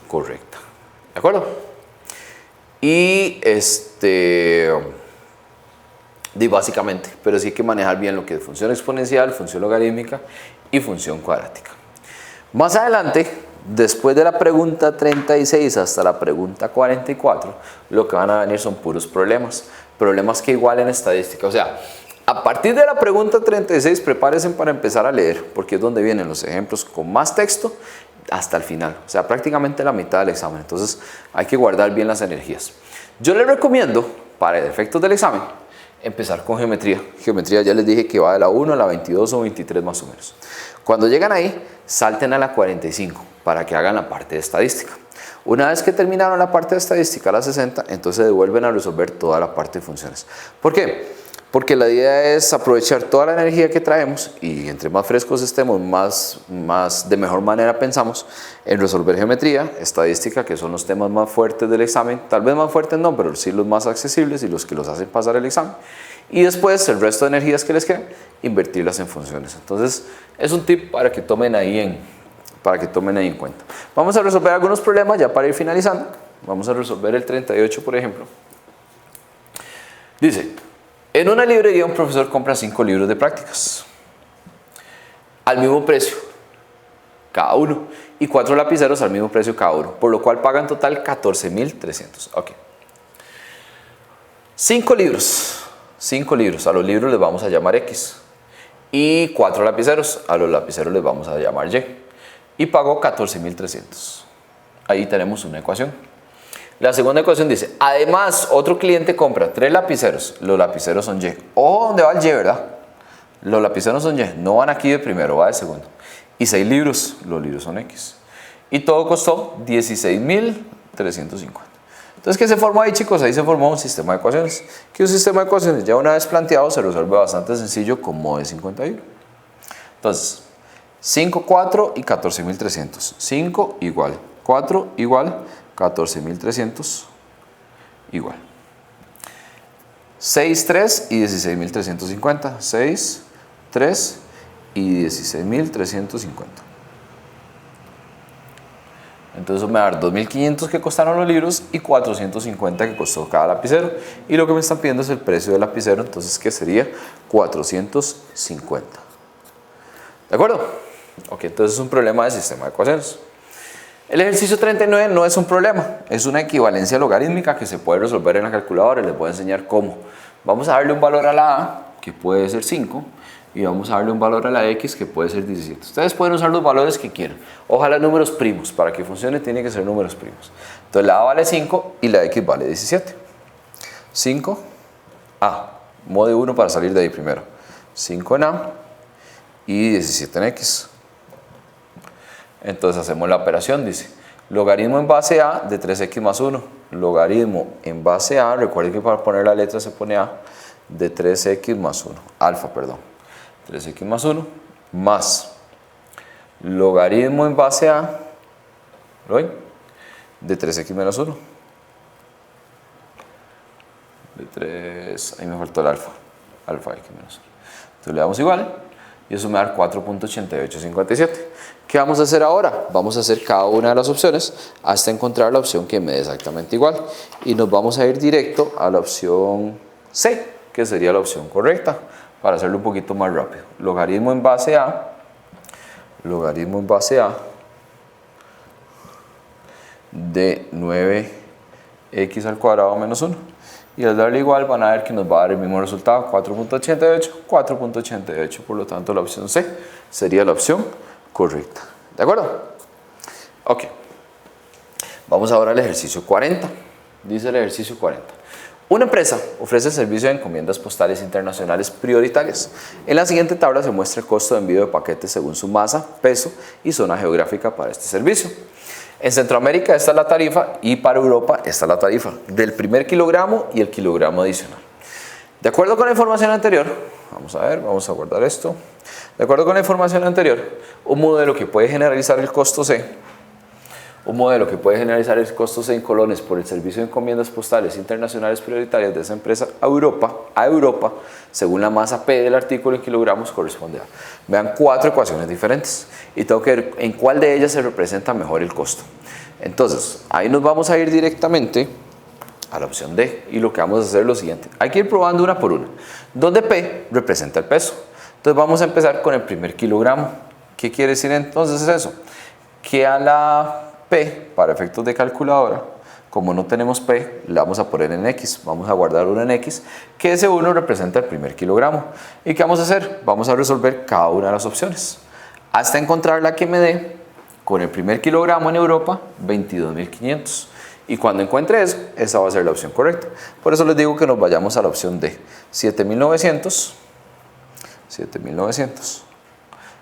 correcta. ¿De acuerdo? Y básicamente, pero sí hay que manejar bien lo que es función exponencial, función logarítmica y función cuadrática. Más adelante, después de la pregunta 36 hasta la pregunta 44, lo que van a venir son puros problemas. Problemas que igualen estadística. O sea, a partir de la pregunta 36, prepárense para empezar a leer, porque es donde vienen los ejemplos con más texto hasta el final. O sea, prácticamente la mitad del examen. Entonces, hay que guardar bien las energías. Yo les recomiendo, para efectos del examen, empezar con geometría. Geometría ya les dije que va de la 1 a la 22 o 23 más o menos. Cuando llegan ahí, salten a la 45 para que hagan la parte de estadística. Una vez que terminaron la parte de estadística, a la 60, entonces devuelven a resolver toda la parte de funciones. ¿Por qué? Porque la idea es aprovechar toda la energía que traemos y entre más frescos estemos, más de mejor manera pensamos en resolver geometría, estadística, que son los temas más fuertes del examen. Tal vez más fuertes no, pero sí los más accesibles y los que los hacen pasar el examen. Y después el resto de energías que les quedan, invertirlas en funciones. Entonces es un tip para que tomen ahí en cuenta. Vamos a resolver algunos problemas ya para ir finalizando. Vamos a resolver el 38, por ejemplo. Dice, en una librería un profesor compra 5 libros de prácticas al mismo precio cada uno y 4 lapiceros al mismo precio cada uno, por lo cual pagan total 14.300. Ok. 5 libros, a los libros les vamos a llamar X, y 4 lapiceros, a los lapiceros les vamos a llamar Y, y pagó 14.300. Ahí tenemos una ecuación. La segunda ecuación dice, además otro cliente compra 3 lapiceros, los lapiceros son Y. Ojo donde va el Y, ¿verdad? Los lapiceros son Y, no van aquí de primero, va de segundo. Y 6 libros, los libros son X. Y todo costó 16.350. Entonces, ¿qué se formó ahí, chicos? Ahí se formó un sistema de ecuaciones. Que un sistema de ecuaciones ya una vez planteado se resuelve bastante sencillo con mod de 51. Entonces, 5, 4 y 14.300. 5 igual, 4 igual, 14.300 igual. 6, 3 y 16.350. 6, 3 y 16.350. Entonces me va a dar 2.500 que costaron los libros y 450 que costó cada lapicero. Y lo que me están pidiendo es el precio del lapicero, entonces que sería 450. ¿De acuerdo? Ok, entonces es un problema de sistema de ecuaciones. El ejercicio 39 no es un problema, es una equivalencia logarítmica que se puede resolver en la calculadora. Les voy a enseñar cómo. Vamos a darle un valor a la a, que puede ser 5, y vamos a darle un valor a la x, que puede ser 17. Ustedes pueden usar los valores que quieran. Ojalá números primos, para que funcione tiene que ser números primos. Entonces la a vale 5 y la x vale 17. 5, a, modo de 1 para salir de ahí primero. 5 en a y 17 en x. Entonces hacemos la operación, dice, logaritmo en base a de 3x más 1. Logaritmo en base a, recuerden que para poner la letra se pone a, de 3x más 1, alfa, perdón. 3x más 1, más logaritmo en base a, ¿lo ven? De 3x menos 1. B3, ahí me faltó el alfa. Alfa X menos 1. Entonces le damos igual y eso me da 4.8857. ¿Qué vamos a hacer ahora? Vamos a hacer cada una de las opciones hasta encontrar la opción que me dé exactamente igual. Y nos vamos a ir directo a la opción C, que sería la opción correcta, para hacerlo un poquito más rápido. Logaritmo en base a de 9x al cuadrado menos 1. Y al darle igual van a ver que nos va a dar el mismo resultado, 4.88, por lo tanto la opción C sería la opción correcta. ¿De acuerdo? Ok. Vamos ahora al ejercicio 40. Dice el ejercicio 40. Una empresa ofrece servicio de encomiendas postales internacionales prioritarias. En la siguiente tabla se muestra el costo de envío de paquetes según su masa, peso y zona geográfica para este servicio. En Centroamérica esta es la tarifa y para Europa esta es la tarifa del primer kilogramo y el kilogramo adicional. De acuerdo con la información anterior, vamos a ver, vamos a guardar esto. De acuerdo con la información anterior, un modelo que puede generalizar el costo C, en colones por el servicio de encomiendas postales internacionales prioritarias de esa empresa a Europa, según la masa P del artículo en kilogramos corresponde a. Vean 4 ecuaciones diferentes y tengo que ver en cuál de ellas se representa mejor el costo. Entonces, ahí nos vamos a ir directamente a la opción D y lo que vamos a hacer es lo siguiente. Hay que ir probando una por una, donde P representa el peso. Entonces vamos a empezar con el primer kilogramo. ¿Qué quiere decir entonces eso? Que a la P, para efectos de calculadora, como no tenemos P, la vamos a poner en X. Vamos a guardar una en X, que ese 1 representa el primer kilogramo. ¿Y qué vamos a hacer? Vamos a resolver cada una de las opciones, hasta encontrar la que me dé, con el primer kilogramo en Europa, 22.500. Y cuando encuentre eso, esa va a ser la opción correcta. Por eso les digo que nos vayamos a la opción D. 7.900.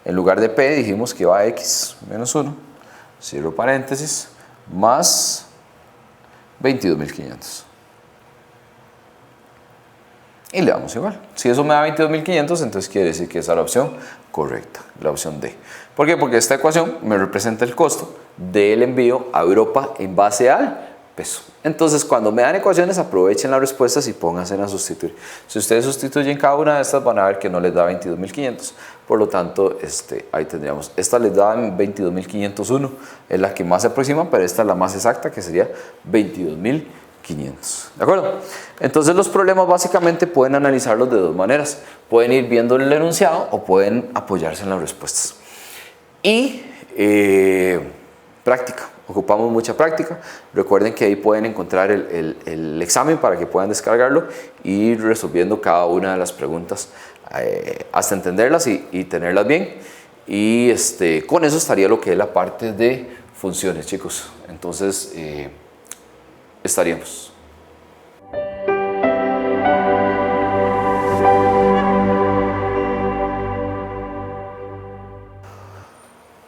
En lugar de P dijimos que va a X menos 1. Cierro paréntesis, más 22.500. Y le damos igual. Si eso me da 22.500, entonces quiere decir que esa es la opción correcta, la opción D. ¿Por qué? Porque esta ecuación me representa el costo del envío a Europa en base al peso. Entonces, cuando me dan ecuaciones, aprovechen las respuestas y pónganse a sustituir. Si ustedes sustituyen cada una de estas, van a ver que no les da 22.500. Por lo tanto, ahí tendríamos. Esta les da 22.501. Es la que más se aproxima, pero esta es la más exacta, que sería 22.500. ¿De acuerdo? Entonces, los problemas básicamente pueden analizarlos de dos maneras. Pueden ir viendo el enunciado o pueden apoyarse en las respuestas. Y práctica. Ocupamos mucha práctica. Recuerden que ahí pueden encontrar el examen para que puedan descargarlo y ir resolviendo cada una de las preguntas hasta entenderlas y tenerlas bien. Y con eso estaría lo que es la parte de funciones, chicos. Entonces, estaríamos.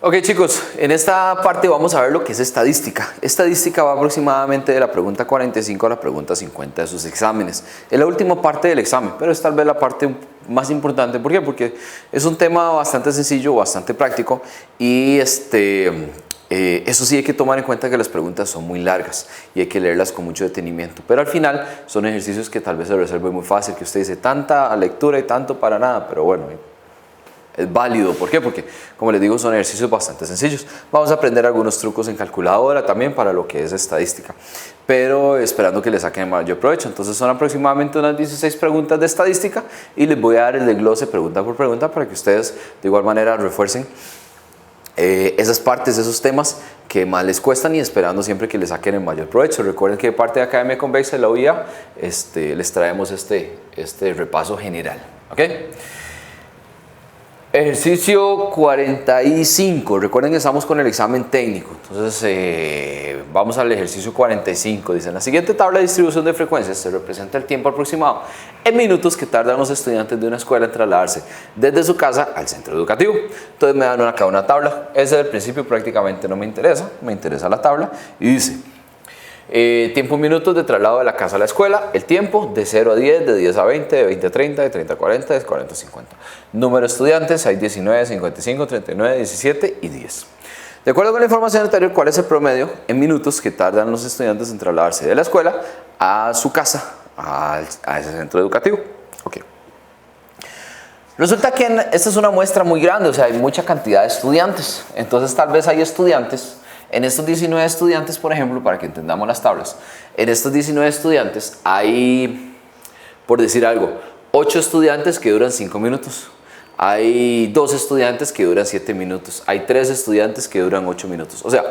Ok, chicos, en esta parte vamos a ver lo que es estadística. Estadística va aproximadamente de la pregunta 45 a la pregunta 50 de sus exámenes. Es la última parte del examen, pero es tal vez la parte más importante. ¿Por qué? Porque es un tema bastante sencillo, bastante práctico y eso sí hay que tomar en cuenta que las preguntas son muy largas y hay que leerlas con mucho detenimiento. Pero al final son ejercicios que tal vez se resuelven muy fácil, que usted dice tanta lectura y tanto para nada, pero bueno, es válido. ¿Por qué? Porque, como les digo, son ejercicios bastante sencillos. Vamos a aprender algunos trucos en calculadora también para lo que es estadística, pero esperando que les saquen mayor provecho. Entonces son aproximadamente unas 16 preguntas de estadística y les voy a dar el desglose pregunta por pregunta para que ustedes de igual manera refuercen esas partes, esos temas que más les cuestan y esperando siempre que les saquen el mayor provecho. Recuerden que de parte de Academia Convexa y la UIA les traemos este repaso general. ¿Ok? Ejercicio 45. Recuerden que estamos con el examen técnico. Entonces vamos al ejercicio 45. Dice: en la siguiente tabla de distribución de frecuencias se representa el tiempo aproximado en minutos que tardan los estudiantes de una escuela en trasladarse desde su casa al centro educativo. Entonces me dan acá una tabla. Ese del principio prácticamente no me interesa. Me interesa la tabla. Y dice: tiempo en minutos de traslado de la casa a la escuela. El tiempo de 0 a 10, de 10 a 20, de 20 a 30, de 30 a 40, de 40 a 50. Número de estudiantes: hay 19, 55, 39, 17 y 10. De acuerdo con la información anterior, ¿cuál es el promedio en minutos que tardan los estudiantes en trasladarse de la escuela a su casa a ese centro educativo. Okay. Resulta que esta es una muestra muy grande, o sea, hay mucha cantidad de estudiantes. Entonces tal vez hay estudiantes, en estos 19 estudiantes, por ejemplo, para que entendamos las tablas, en estos 19 estudiantes hay, por decir algo, 8 estudiantes que duran 5 minutos. Hay 2 estudiantes que duran 7 minutos. Hay 3 estudiantes que duran 8 minutos. O sea,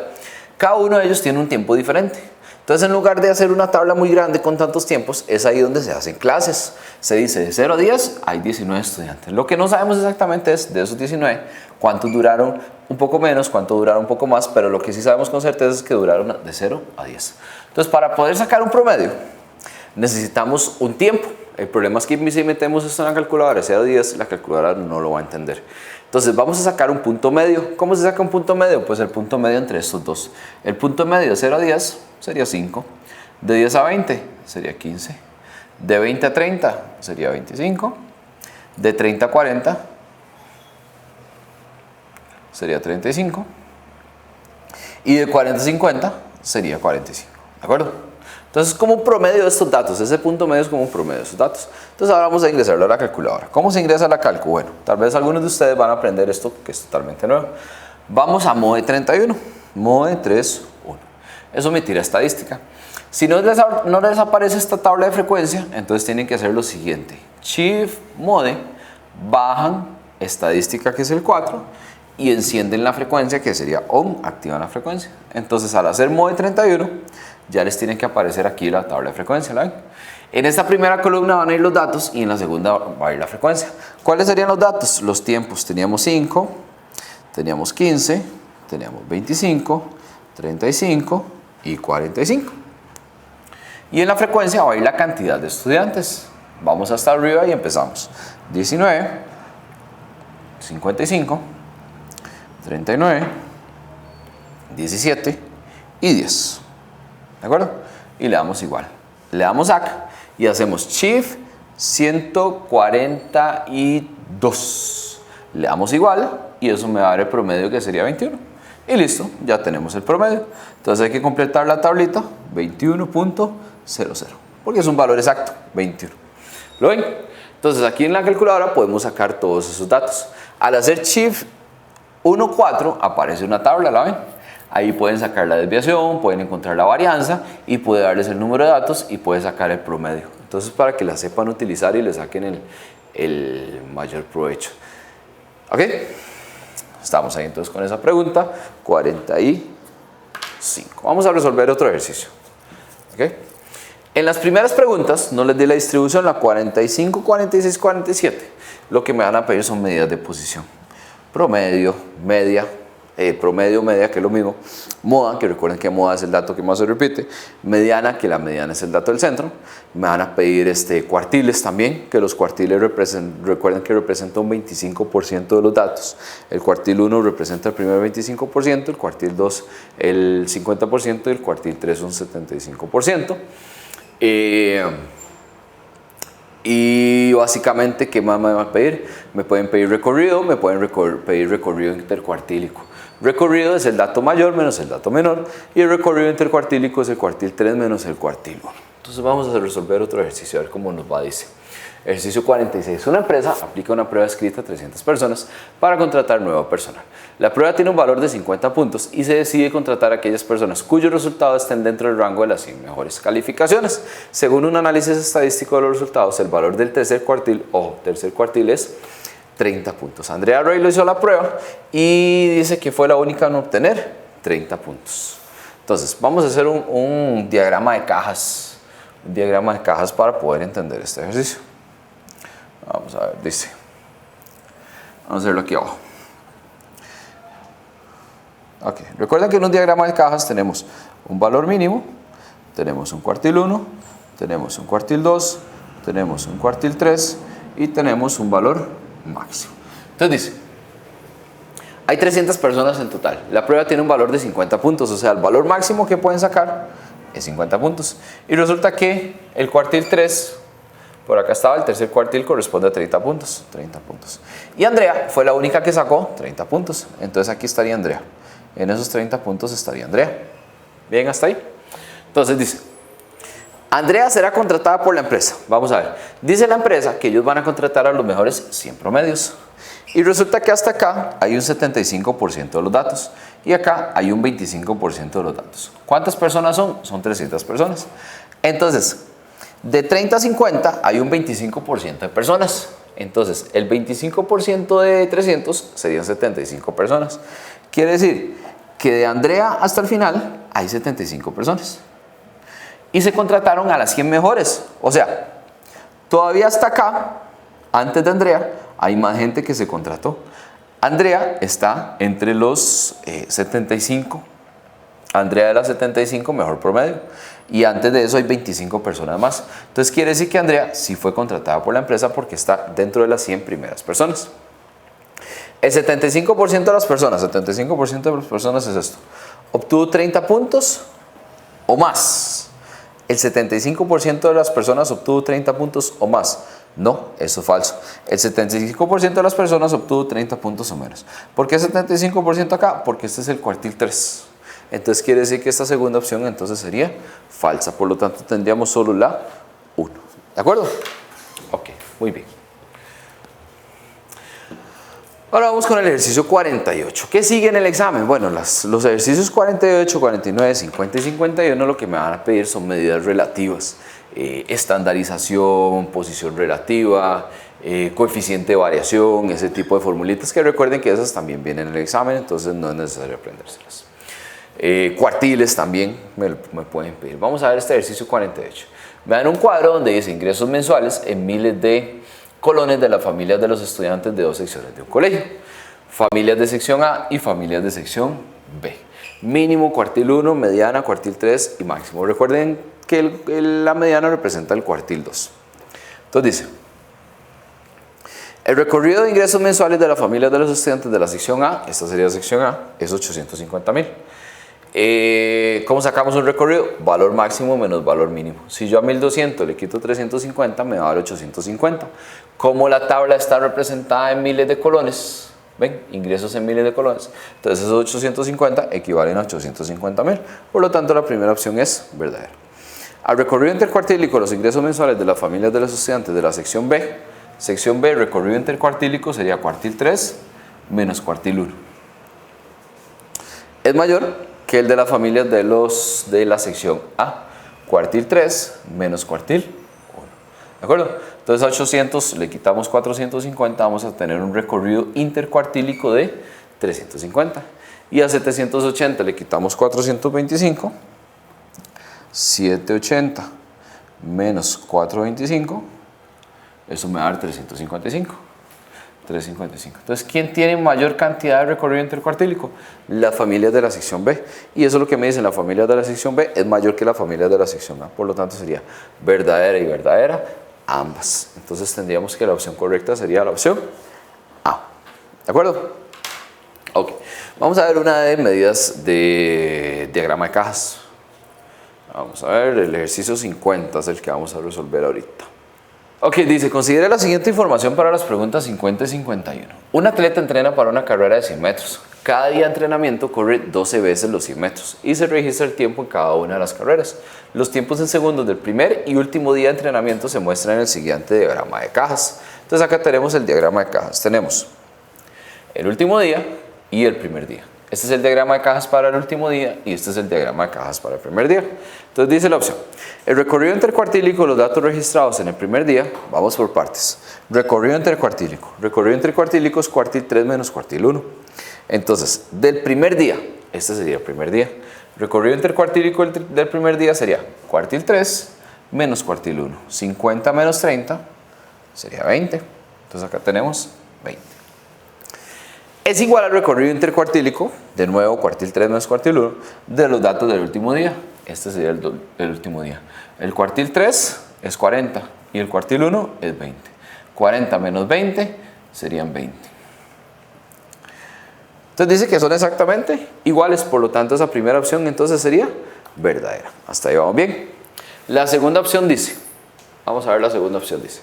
cada uno de ellos tiene un tiempo diferente. Entonces, en lugar de hacer una tabla muy grande con tantos tiempos, es ahí donde se hacen clases. Se dice de 0 a 10 hay 19 estudiantes. Lo que no sabemos exactamente es de esos 19 cuántos duraron un poco menos, cuántos duraron un poco más, pero lo que sí sabemos con certeza es que duraron de 0 a 10. Entonces, para poder sacar un promedio, necesitamos un tiempo. El problema es que si metemos esto en la calculadora, 0 a 10, la calculadora no lo va a entender. Entonces vamos a sacar un punto medio. ¿Cómo se saca un punto medio? Pues el punto medio entre estos dos. El punto medio de 0 a 10 sería 5. De 10 a 20 sería 15. De 20 a 30 sería 25. De 30 a 40 sería 35. Y de 40 a 50 sería 45. ¿De acuerdo? Entonces, como un promedio de estos datos, ese punto medio es como un promedio de estos datos. Entonces, ahora vamos a ingresarlo a la calculadora. ¿Cómo se ingresa a la calcu? Bueno, tal vez algunos de ustedes van a aprender esto que es totalmente nuevo. Vamos a MOE 31. MOE 31. Eso me tira estadística. Si no les aparece esta tabla de frecuencia, entonces tienen que hacer lo siguiente. Shift MODE, bajan estadística, que es el 4, y encienden la frecuencia, que sería ON, activan la frecuencia. Entonces, al hacer MOE 31, ya les tiene que aparecer aquí la tabla de frecuencia, ¿la ven? En esta primera columna van a ir los datos y en la segunda va a ir la frecuencia. ¿Cuáles serían los datos? Los tiempos. Teníamos 5, teníamos 15, teníamos 25, 35 y 45. Y en la frecuencia va a ir la cantidad de estudiantes. Vamos hasta arriba y empezamos. 19, 55, 39, 17 y 10. ¿De acuerdo? Y le damos igual. Le damos AC y hacemos Shift 142. Le damos igual y eso me va a dar el promedio, que sería 21. Y listo, ya tenemos el promedio. Entonces hay que completar la tablita 21.00, porque es un valor exacto, 21. ¿Lo ven? Entonces aquí en la calculadora podemos sacar todos esos datos. Al hacer Shift 14 aparece una tabla, ¿la ven? Ahí pueden sacar la desviación, pueden encontrar la varianza y puede darles el número de datos y puede sacar el promedio. Entonces, para que la sepan utilizar y le saquen el mayor provecho. ¿Ok? Estamos ahí entonces con esa pregunta 45. Vamos a resolver otro ejercicio. ¿Ok? En las primeras preguntas no les di la distribución, la 45, 46, 47. Lo que me van a pedir son medidas de posición. Promedio, media. Promedio, media, que es lo mismo, moda, que recuerden que moda es el dato que más se repite, mediana, que la mediana es el dato del centro. Me van a pedir cuartiles también, que los cuartiles recuerden que representan un 25% de los datos. El cuartil 1 representa el primer 25%, el cuartil 2 el 50% y el cuartil 3 un 75%. Y básicamente, ¿qué más me van a pedir? Me pueden pedir recorrido, me pueden pedir recorrido intercuartílico. Recorrido es el dato mayor menos el dato menor y el recorrido intercuartílico es el cuartil 3 menos el cuartil 1. Entonces vamos a resolver otro ejercicio, a ver cómo nos va, dice. Ejercicio 46. Una empresa aplica una prueba escrita a 300 personas para contratar nuevo personal. La prueba tiene un valor de 50 puntos y se decide contratar a aquellas personas cuyos resultados estén dentro del rango de las 100 mejores calificaciones. Según un análisis estadístico de los resultados, el valor del tercer cuartil es 30 puntos. Andrea Rey lo hizo la prueba y dice que fue la única en obtener 30 puntos. Entonces, vamos a hacer un diagrama de cajas. Un diagrama de cajas para poder entender este ejercicio. Vamos a ver, dice. Vamos a hacerlo aquí abajo. Ok, recuerden que en un diagrama de cajas tenemos un valor mínimo, tenemos un cuartil 1, tenemos un cuartil 2, tenemos un cuartil 3 y tenemos un valor máximo. Entonces dice, hay 300 personas en total. La prueba tiene un valor de 50 puntos, o sea, el valor máximo que pueden sacar es 50 puntos. Y resulta que el cuartil 3, por acá estaba, el tercer cuartil corresponde a 30 puntos. 30 puntos. Y Andrea fue la única que sacó 30 puntos. Entonces aquí estaría Andrea. En esos 30 puntos estaría Andrea. ¿Bien hasta ahí? Entonces dice, Andrea será contratada por la empresa. Vamos a ver. Dice la empresa que ellos van a contratar a los mejores 100 promedios. Y resulta que hasta acá hay un 75% de los datos. Y acá hay un 25% de los datos. ¿Cuántas personas son? Son 300 personas. Entonces, de 30 a 50 hay un 25% de personas. Entonces, el 25% de 300 serían 75 personas. Quiere decir que de Andrea hasta el final hay 75 personas. Y se contrataron a las 100 mejores. O sea, todavía hasta acá, antes de Andrea, hay más gente que se contrató. Andrea está entre los 75. Andrea de las 75, mejor promedio. Y antes de eso hay 25 personas más. Entonces quiere decir que Andrea sí fue contratada por la empresa porque está dentro de las 100 primeras personas. El 75% de las personas, 75% de las personas es esto. Obtuvo 30 puntos o más. El 75% de las personas obtuvo 30 puntos o más. No, eso es falso. El 75% de las personas obtuvo 30 puntos o menos. ¿Por qué 75% acá? Porque este es el cuartil 3. Entonces quiere decir que esta segunda opción entonces sería falsa. Por lo tanto tendríamos solo la 1. ¿De acuerdo? Ok, muy bien. Ahora vamos con el ejercicio 48. ¿Qué sigue en el examen? Bueno, los ejercicios 48, 49, 50 y 51 lo que me van a pedir son medidas relativas. Estandarización, posición relativa, coeficiente de variación, ese tipo de formulitas que recuerden que esas también vienen en el examen, entonces no es necesario aprendérselas. Cuartiles también me pueden pedir. Vamos a ver este ejercicio 48. Me dan un cuadro donde dice ingresos mensuales en miles de colones de las familias de los estudiantes de 2 secciones de un colegio. Familias de sección A y familias de sección B. Mínimo cuartil 1, mediana cuartil 3 y máximo. Recuerden que la mediana representa el cuartil 2. Entonces dice, el recorrido de ingresos mensuales de las familias de los estudiantes de la sección A, esta sería la sección A, es 850,000. ¿Cómo sacamos un recorrido? Valor máximo menos valor mínimo. Si yo a 1200 le quito 350, me va a dar 850. Como la tabla está representada en miles de colones, ven, ingresos en miles de colones, entonces esos 850 equivalen a 850,000. Por lo tanto, la primera opción es verdadera. Al recorrido intercuartílico, los ingresos mensuales de las familias de los estudiantes de la sección B, recorrido intercuartílico sería cuartil 3 menos cuartil 1. Es mayor que el de las familias de la sección A. Cuartil 3 menos cuartil 1. ¿De acuerdo? Entonces a 800 le quitamos 450, vamos a tener un recorrido intercuartílico de 350. Y a 780 le quitamos 425, 780 menos 425, eso me va a dar 355. 355. Entonces, ¿quién tiene mayor cantidad de recorrido intercuartílico? Las familias de la sección B. Y eso es lo que me dicen, las familias de la sección B es mayor que las familias de la sección A. Por lo tanto, sería verdadera y verdadera ambas. Entonces, tendríamos que la opción correcta sería la opción A. ¿De acuerdo? Ok. Vamos a ver una de medidas de diagrama de cajas. Vamos a ver, el ejercicio 50 es el que vamos a resolver ahorita. Ok, dice, considere la siguiente información para las preguntas 50 y 51. Un atleta entrena para una carrera de 100 metros. Cada día de entrenamiento corre 12 veces los 100 metros y se registra el tiempo en cada una de las carreras. Los tiempos en segundos del primer y último día de entrenamiento se muestran en el siguiente diagrama de cajas. Entonces acá tenemos el diagrama de cajas. Tenemos el último día y el primer día. Este es el diagrama de cajas para el último día y este es el diagrama de cajas para el primer día. Entonces dice la opción, el recorrido intercuartílico de los datos registrados en el primer día, vamos por partes. Recorrido intercuartílico es cuartil 3 menos cuartil 1. Entonces, del primer día, este sería el primer día. Recorrido intercuartílico del primer día sería cuartil 3 menos cuartil 1. 50 menos 30 sería 20. Entonces acá tenemos 20. Es igual al recorrido intercuartílico, de nuevo cuartil 3 menos cuartil 1, de los datos del último día. Este sería el último día. El cuartil 3 es 40 y el cuartil 1 es 20. 40 menos 20 serían 20. Entonces dice que son exactamente iguales, por lo tanto esa primera opción entonces sería verdadera. Hasta ahí vamos bien. La segunda opción dice, vamos a ver la segunda opción dice,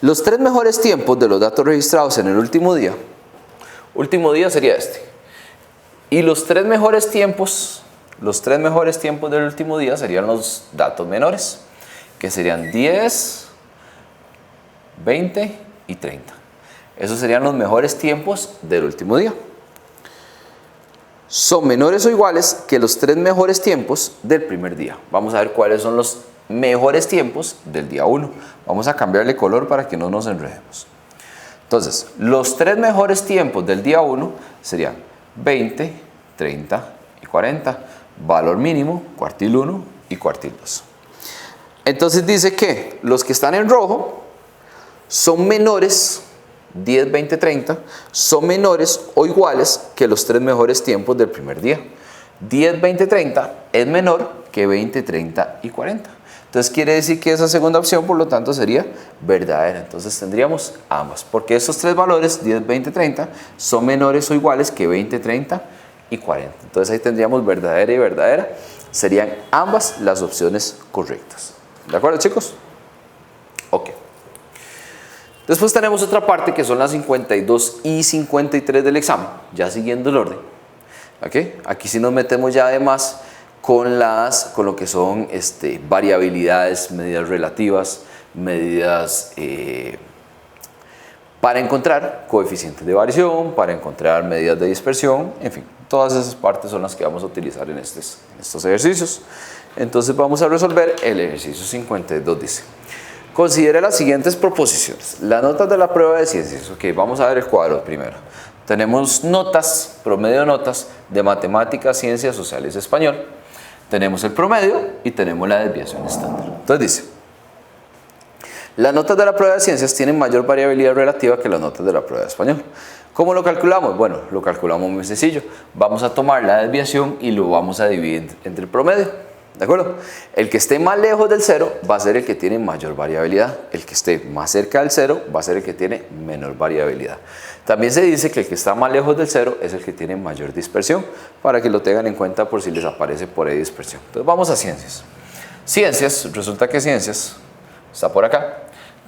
los 3 mejores tiempos de los datos registrados en el último día sería este, y los 3 mejores tiempos los 3 mejores tiempos del último día serían los datos menores, que serían 10, 20 y 30. Esos serían los mejores tiempos del último día. Son menores o iguales que los 3 mejores tiempos del primer día. Vamos a ver cuáles son los mejores tiempos del día 1. Vamos a cambiarle color para que no nos enredemos. Entonces, los 3 mejores tiempos del día 1 serían 20, 30 y 40. Valor mínimo, cuartil 1 y cuartil 2. Entonces dice que los que están en rojo son menores, 10, 20, 30, son menores o iguales que los 3 mejores tiempos del primer día. 10, 20, 30 es menor que 20, 30 y 40. Entonces quiere decir que esa segunda opción, por lo tanto, sería verdadera. Entonces tendríamos ambas, porque esos 3 valores, 10, 20, 30, son menores o iguales que 20, 30 y 40. Entonces ahí tendríamos verdadera y verdadera. Serían ambas las opciones correctas. ¿De acuerdo, chicos? Ok. Después tenemos otra parte que son las 52 y 53 del examen, ya siguiendo el orden. ¿Okay? Aquí sí nos metemos ya además con lo que son variabilidades, medidas relativas, medidas para encontrar coeficientes de variación, para encontrar medidas de dispersión, en fin, todas esas partes son las que vamos a utilizar en estos ejercicios. Entonces vamos a resolver el ejercicio 52, dice: considere las siguientes proposiciones. Las notas de la prueba de ciencias. Ok, vamos a ver el cuadro primero. Tenemos notas, promedio de notas de matemáticas, ciencias sociales, español. Tenemos el promedio y tenemos la desviación estándar. Entonces dice: las notas de la prueba de ciencias tienen mayor variabilidad relativa que las notas de la prueba de español. ¿Cómo lo calculamos? Bueno, lo calculamos muy sencillo. Vamos a tomar la desviación y lo vamos a dividir entre el promedio. ¿De acuerdo? El que esté más lejos del 0 va a ser el que tiene mayor variabilidad. El que esté más cerca del 0 va a ser el que tiene menor variabilidad. También se dice que el que está más lejos del 0 es el que tiene mayor dispersión, para que lo tengan en cuenta por si les aparece por ahí dispersión. Entonces vamos a ciencias. Ciencias, resulta que ciencias está por acá,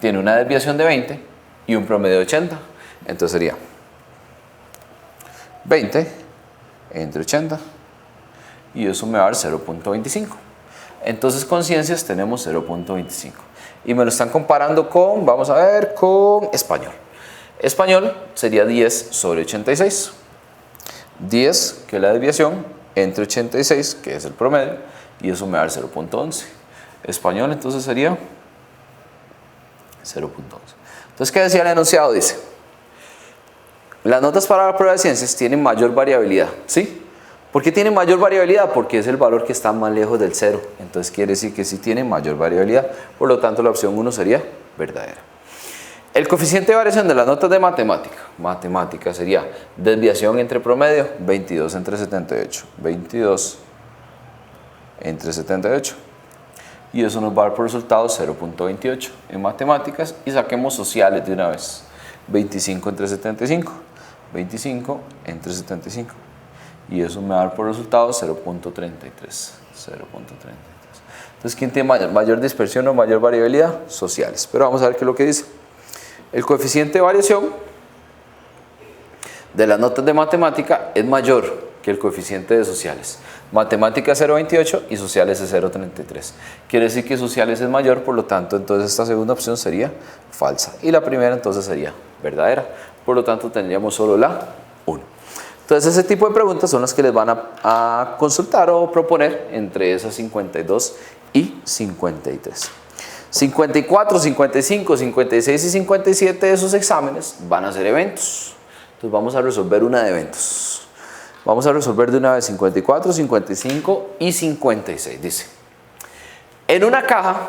tiene una desviación de 20 y un promedio de 80. Entonces sería 20 entre 80 y eso me va a dar 0.25. Entonces con ciencias tenemos 0.25 y me lo están comparando con, vamos a ver, con español. Español sería 10 sobre 86. 10, que es la desviación, entre 86, que es el promedio, y eso me va a dar 0.11. Español entonces sería 0.11. Entonces, ¿qué decía el enunciado? Dice: las notas para la prueba de ciencias tienen mayor variabilidad. ¿Sí? ¿Por qué tienen mayor variabilidad? Porque es el valor que está más lejos del 0. Entonces quiere decir que sí tiene mayor variabilidad. Por lo tanto, la opción 1 sería verdadera. El coeficiente de variación de las notas de matemática sería desviación entre promedio, 22 entre 78. 22 entre 78. Y eso nos va a dar por resultado 0.28 en matemáticas. Y saquemos sociales de una vez. 25 entre 75. 25 entre 75. Y eso me va a dar por resultado 0.33. Entonces, ¿quién tiene mayor dispersión o mayor variabilidad? Sociales. Pero vamos a ver qué es lo que dice. El coeficiente de variación de las notas de matemática es mayor que el coeficiente de sociales. Matemática es 0.28 y sociales es 0.33. Quiere decir que sociales es mayor, por lo tanto, entonces esta segunda opción sería falsa. Y la primera entonces sería verdadera. Por lo tanto, tendríamos solo la 1. Entonces, ese tipo de preguntas son las que les van a consultar o proponer entre esas 52 y 53. 54, 55, 56 y 57 de esos exámenes van a ser eventos. Entonces vamos a resolver una de eventos. Vamos a resolver de una vez 54, 55 y 56. Dice: en una caja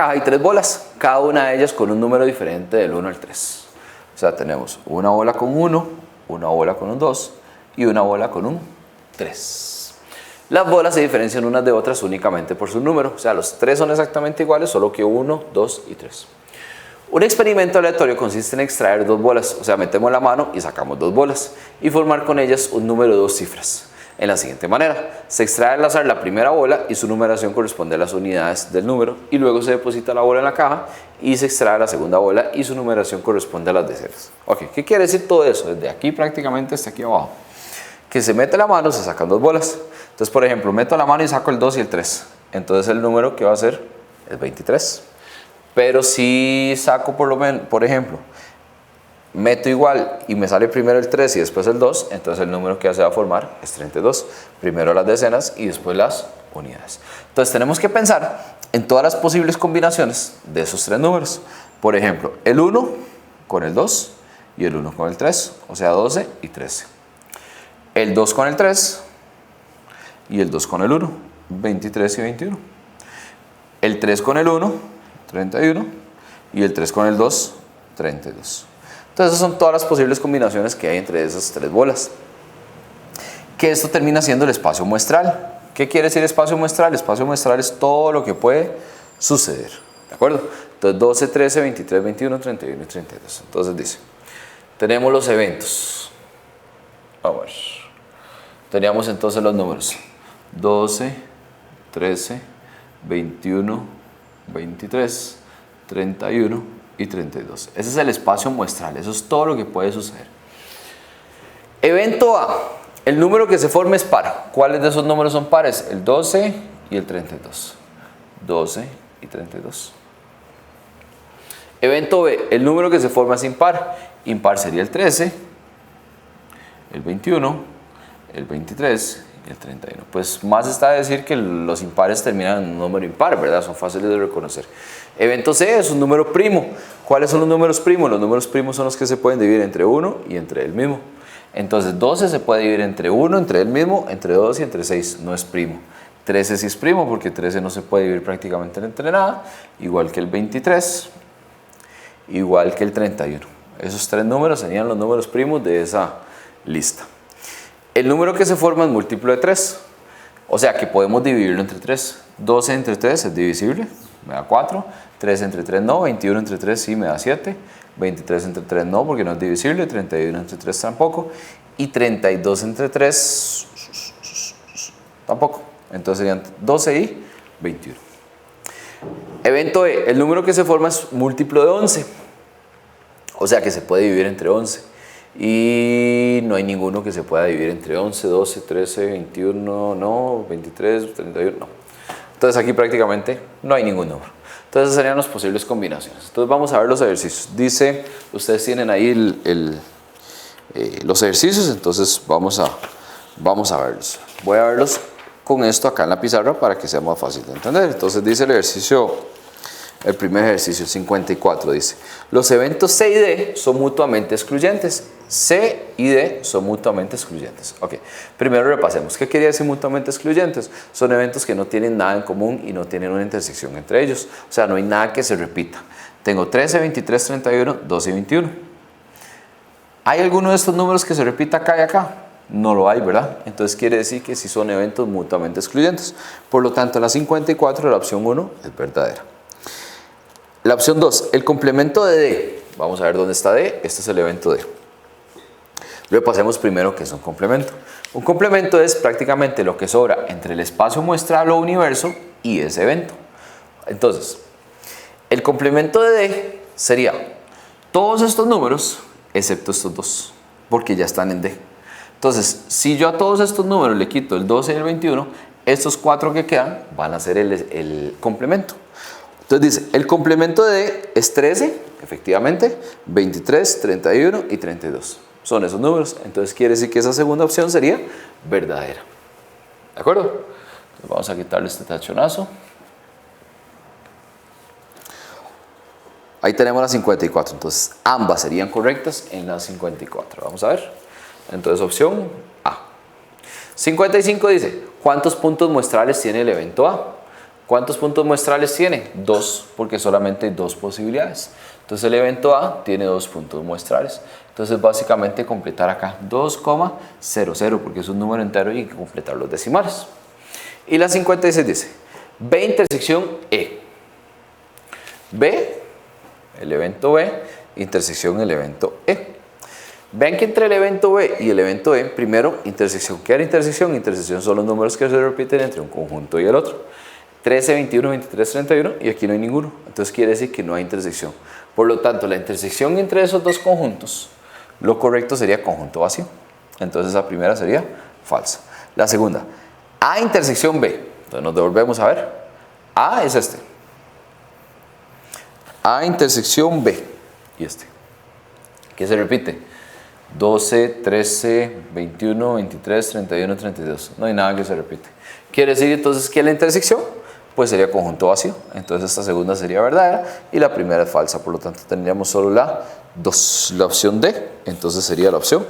hay 3 bolas, cada una de ellas con un número diferente del 1 al 3. O sea, tenemos una bola con 1, una bola con un 2 y una bola con un 3. Las bolas se diferencian unas de otras únicamente por su número. O sea, los 3 son exactamente iguales, solo que 1, 2 y 3. Un experimento aleatorio consiste en extraer 2 bolas. O sea, metemos la mano y sacamos 2 bolas y formar con ellas un número de 2 cifras. En la siguiente manera: se extrae al azar la primera bola y su numeración corresponde a las unidades del número, y luego se deposita la bola en la caja y se extrae la segunda bola y su numeración corresponde a las decenas. Ok, ¿qué quiere decir todo eso? Desde aquí prácticamente hasta aquí abajo. que se mete la mano, se sacan dos bolas. Entonces, por ejemplo, meto la mano y saco el 2 y el 3. Entonces el número que va a ser es 23. Pero si saco por ejemplo, meto igual y me sale primero el 3 y después el 2, entonces el número que se va a formar es 32. Primero las decenas y después las unidades. Entonces tenemos que pensar en todas las posibles combinaciones de esos tres números. Por ejemplo, el 1 con el 2 y el 1 con el 3, o sea 12 y 13. El 2 con el 3 y el 2 con el 1, 23 y 21. El 3 con el 1, 31. Y el 3 con el 2, 32. Entonces esas son todas las posibles combinaciones que hay entre esas tres bolas. Que esto termina siendo el espacio muestral. ¿Qué quiere decir espacio muestral? Espacio muestral es todo lo que puede suceder. ¿De acuerdo? Entonces 12, 13, 23, 21, 31 y 32. Entonces dice, tenemos los eventos. A ver. Teníamos entonces los números 12, 13, 21, 23, 31 y 32. Ese es el espacio muestral, eso es todo lo que puede suceder. Evento A, el número que se forma es par. ¿Cuáles de esos números son pares? El 12 y el 32. 12 y 32. Evento B, el número que se forma es impar. Impar sería el 13, el 21, el 23 y el 31. Pues más está decir que los impares terminan en un número impar, ¿verdad? Son fáciles de reconocer. Evento C es un número primo. ¿Cuáles son los números primos? Los números primos son los que se pueden dividir entre 1 y entre el mismo. Entonces 12 se puede dividir entre 1, entre el mismo, entre 2 y entre 6. No es primo. 13 sí es primo porque 13 no se puede dividir prácticamente entre nada. Igual que el 23, igual que el 31. Esos tres números serían los números primos de esa lista. El número que se forma es múltiplo de 3, o sea que podemos dividirlo entre 3. 12 entre 3 es divisible, me da 4. 3 entre 3 no, 21 entre 3 sí me da 7. 23 entre 3 no, porque no es divisible. 31 entre 3 tampoco. Y 32 entre 3 tampoco. Entonces serían 12 y 21. Evento E, el número que se forma es múltiplo de 11, o sea que se puede dividir entre 11. Y no hay ninguno que se pueda dividir entre 11, 12, 13, 21, no, 23, 31, no. Entonces aquí prácticamente no hay ningún número. Entonces esas serían las posibles combinaciones. Entonces vamos a ver los ejercicios. Dice, ustedes tienen ahí los ejercicios, entonces vamos a verlos. Voy a verlos con esto acá en la pizarra para que sea más fácil de entender. Entonces dice el ejercicio... El primer ejercicio, 54, dice, los eventos C y D son mutuamente excluyentes. C y D son mutuamente excluyentes. Ok, primero repasemos. ¿Qué quería decir mutuamente excluyentes? Son eventos que no tienen nada en común y no tienen una intersección entre ellos. O sea, no hay nada que se repita. Tengo 13, 23, 31, 12 y 21. ¿Hay alguno de estos números que se repita acá y acá? No lo hay, ¿verdad? Entonces quiere decir que sí son eventos mutuamente excluyentes. Por lo tanto, la 54, la opción 1, es verdadera. La opción 2, el complemento de D. Vamos a ver dónde está D. Este es el evento D. Repasemos primero qué es un complemento. Un complemento es prácticamente lo que sobra entre el espacio muestral o universo y ese evento. Entonces, el complemento de D sería todos estos números excepto estos dos, porque ya están en D. Entonces, si yo a todos estos números le quito el 12 y el 21, estos 4 que quedan van a ser el complemento. Entonces dice, el complemento de D es 13, efectivamente, 23, 31 y 32. Son esos números. Entonces quiere decir que esa segunda opción sería verdadera. ¿De acuerdo? Entonces vamos a quitarle este tachonazo. Ahí tenemos la 54. Entonces ambas serían correctas en la 54. Vamos a ver. Entonces opción A. 55 dice, ¿cuántos puntos muestrales tiene el evento A? ¿Cuántos puntos muestrales tiene? 2, porque solamente hay 2 posibilidades. Entonces el evento A tiene 2 puntos muestrales. Entonces básicamente completar acá 2,00, porque es un número entero y hay que completar los decimales. Y la 56 dice, B intersección E. B, el evento B, intersección el evento E. Ven que entre el evento B y el evento E, primero intersección. ¿Qué era intersección? Intersección son los números que se repiten entre un conjunto y el otro. 13, 21, 23, 31 y aquí no hay ninguno. Entonces quiere decir que no hay intersección. Por lo tanto, la intersección entre esos dos conjuntos, lo correcto sería conjunto vacío. Entonces la primera sería falsa. La segunda, A intersección B. Entonces nos devolvemos a ver. A es este. A intersección B. Y este. ¿Qué se repite? 12, 13, 21, 23, 31, 32. No hay nada que se repite. Quiere decir entonces que la intersección pues sería conjunto vacío. Entonces esta segunda sería verdadera y la primera es falsa. Por lo tanto tendríamos solo la opción D. Entonces sería la opción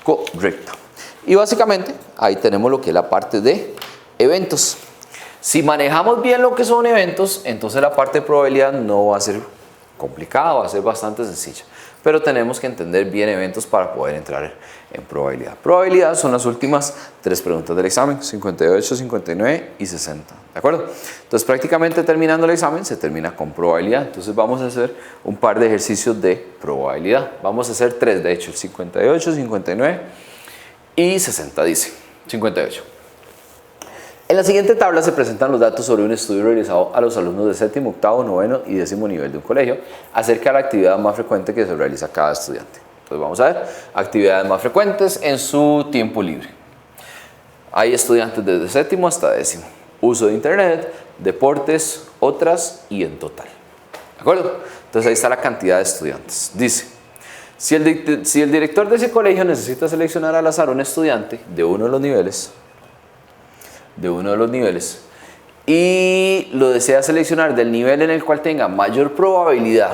correcta. Y básicamente ahí tenemos lo que es la parte de eventos. Si manejamos bien lo que son eventos, entonces la parte de probabilidad no va a ser complicada, va a ser bastante sencilla. Pero tenemos que entender bien eventos para poder entrar en probabilidad. Probabilidad son las últimas 3 preguntas del examen, 58, 59 y 60. ¿De acuerdo? Entonces prácticamente terminando el examen se termina con probabilidad. Entonces vamos a hacer un par de ejercicios de probabilidad. Vamos a hacer 3, de hecho, el 58, 59 y 60 dice. 58. En la siguiente tabla se presentan los datos sobre un estudio realizado a los alumnos de séptimo, octavo, noveno y décimo nivel de un colegio acerca de la actividad más frecuente que se realiza cada estudiante. Entonces vamos a ver actividades más frecuentes en su tiempo libre. Hay estudiantes desde séptimo hasta décimo. Uso de internet, deportes, otras y en total. ¿De acuerdo? Entonces ahí está la cantidad de estudiantes. Dice, si el director de ese colegio necesita seleccionar al azar un estudiante de uno de los niveles, y lo desea seleccionar del nivel en el cual tenga mayor probabilidad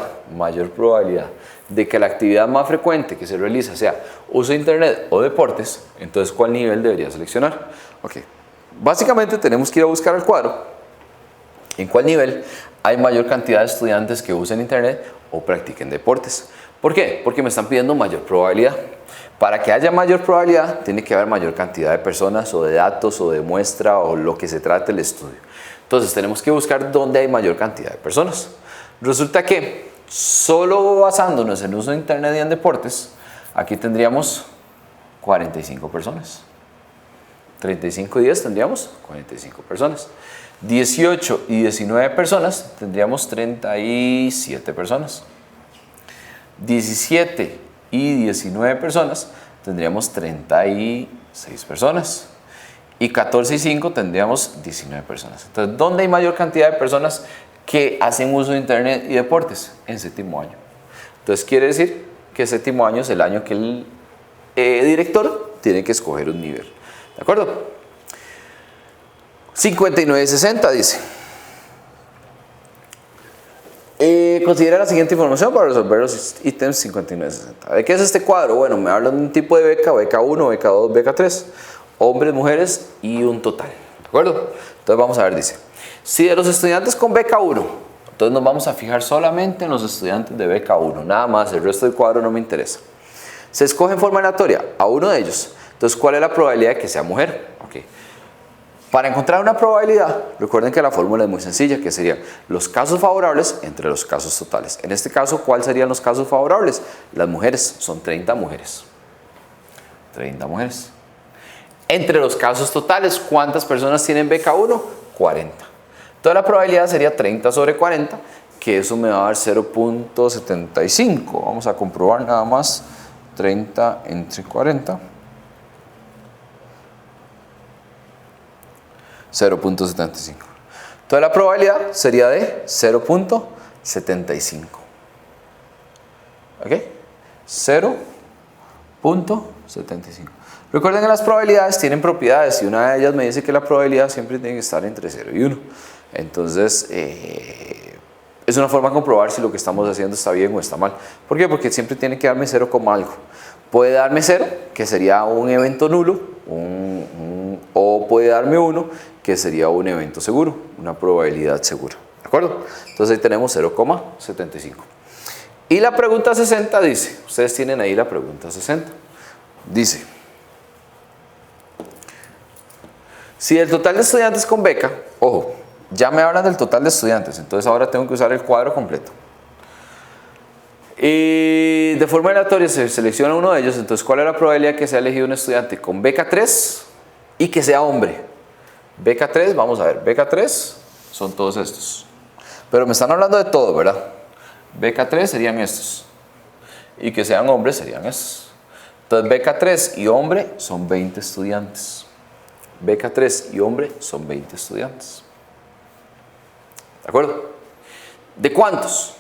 de que la actividad más frecuente que se realiza sea uso de internet o deportes, entonces ¿cuál nivel debería seleccionar? Ok, básicamente tenemos que ir a buscar el cuadro en cuál nivel hay mayor cantidad de estudiantes que usen internet o practiquen deportes. ¿Por qué? Porque me están pidiendo mayor probabilidad. Para que haya mayor probabilidad, tiene que haber mayor cantidad de personas o de datos o de muestra o lo que se trate el estudio. Entonces tenemos que buscar dónde hay mayor cantidad de personas. Resulta que solo basándonos en uso de internet y en deportes, aquí tendríamos 45 personas. 35 y 10 tendríamos 45 personas. 18 y 19 personas tendríamos 37 personas. 17 y 19 personas tendríamos 36 personas. Y 14 y 5 tendríamos 19 personas. Entonces, ¿dónde hay mayor cantidad de personas que hacen uso de internet y deportes? En séptimo año. Entonces, quiere decir que séptimo año es el año que el director tiene que escoger un nivel. ¿De acuerdo? 59 y 60 dice. Considera la siguiente información para resolver los ítems 59 y 60. ¿De qué es este cuadro? Bueno, me hablan de un tipo de beca, beca 1, beca 2, beca 3, hombres, mujeres y un total. ¿De acuerdo? Entonces vamos a ver, dice, si de los estudiantes con beca 1, entonces nos vamos a fijar solamente en los estudiantes de beca 1, nada más, el resto del cuadro no me interesa. Se escoge en forma aleatoria a uno de ellos, entonces ¿cuál es la probabilidad de que sea mujer? Okay. Para encontrar una probabilidad, recuerden que la fórmula es muy sencilla, que serían los casos favorables entre los casos totales. En este caso, ¿cuáles serían los casos favorables? Las mujeres, son 30 mujeres. 30 mujeres. Entre los casos totales, ¿cuántas personas tienen beca 1? 40. Entonces la probabilidad sería 30 sobre 40, que eso me va a dar 0.75. Vamos a comprobar nada más. 30 entre 40. 0.75. Entonces la probabilidad sería de 0.75. ¿Ok? 0.75. Recuerden que las probabilidades tienen propiedades y una de ellas me dice que la probabilidad siempre tiene que estar entre 0 y 1. Entonces, es una forma de comprobar si lo que estamos haciendo está bien o está mal. ¿Por qué? Porque siempre tiene que darme 0, algo. Puede darme 0, que sería un evento nulo, o puede darme 1, que sería un evento seguro, una probabilidad segura. ¿De acuerdo? Entonces ahí tenemos 0,75. Y la pregunta 60 dice, ustedes tienen ahí la pregunta 60. Dice, si el total de estudiantes con beca, ojo, ya me hablan del total de estudiantes, entonces ahora tengo que usar el cuadro completo. Y de forma aleatoria se selecciona uno de ellos, entonces ¿cuál es la probabilidad que sea elegido un estudiante con beca 3 y que sea hombre? Beca 3, vamos a ver, beca 3 son todos estos. Pero me están hablando de todo, ¿verdad? Beca 3 serían estos. Y que sean hombres serían estos. Entonces beca 3 y hombre son 20 estudiantes. beca 3 y hombre son 20 estudiantes. ¿De acuerdo? ¿De cuántos?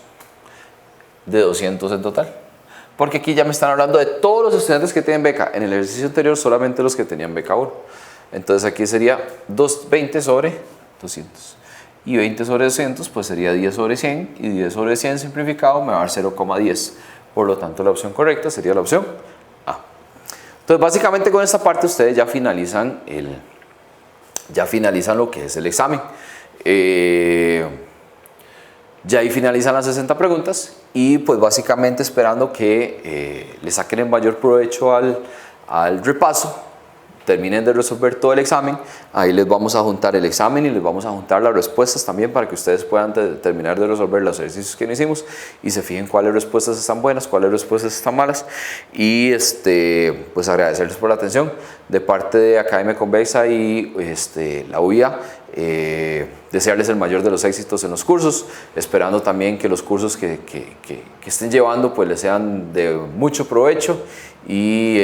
De 200 en total. Porque aquí ya me están hablando de todos los estudiantes que tienen beca. En el ejercicio anterior solamente los que tenían beca 1. Entonces aquí sería 20 sobre 200. Y 20 sobre 200 pues sería 10 sobre 100. Y 10 sobre 100 simplificado me va a dar 0,10. Por lo tanto la opción correcta sería la opción A. Entonces básicamente con esta parte ustedes ya finalizan lo que es el examen. Ya ahí finalizan las 60 preguntas y pues básicamente esperando que le saquen el mayor provecho al repaso, terminen de resolver todo el examen. Ahí les vamos a juntar el examen y les vamos a juntar las respuestas también para que ustedes puedan terminar de resolver los ejercicios que no hicimos y se fijen cuáles respuestas están buenas, cuáles respuestas están malas. Y pues agradecerles por la atención de parte de Academia Convexa y la UIA. Desearles el mayor de los éxitos en los cursos, esperando también que los cursos que estén llevando pues les sean de mucho provecho y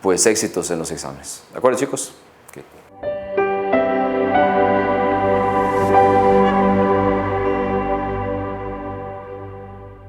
pues éxitos en los exámenes. ¿De acuerdo, chicos?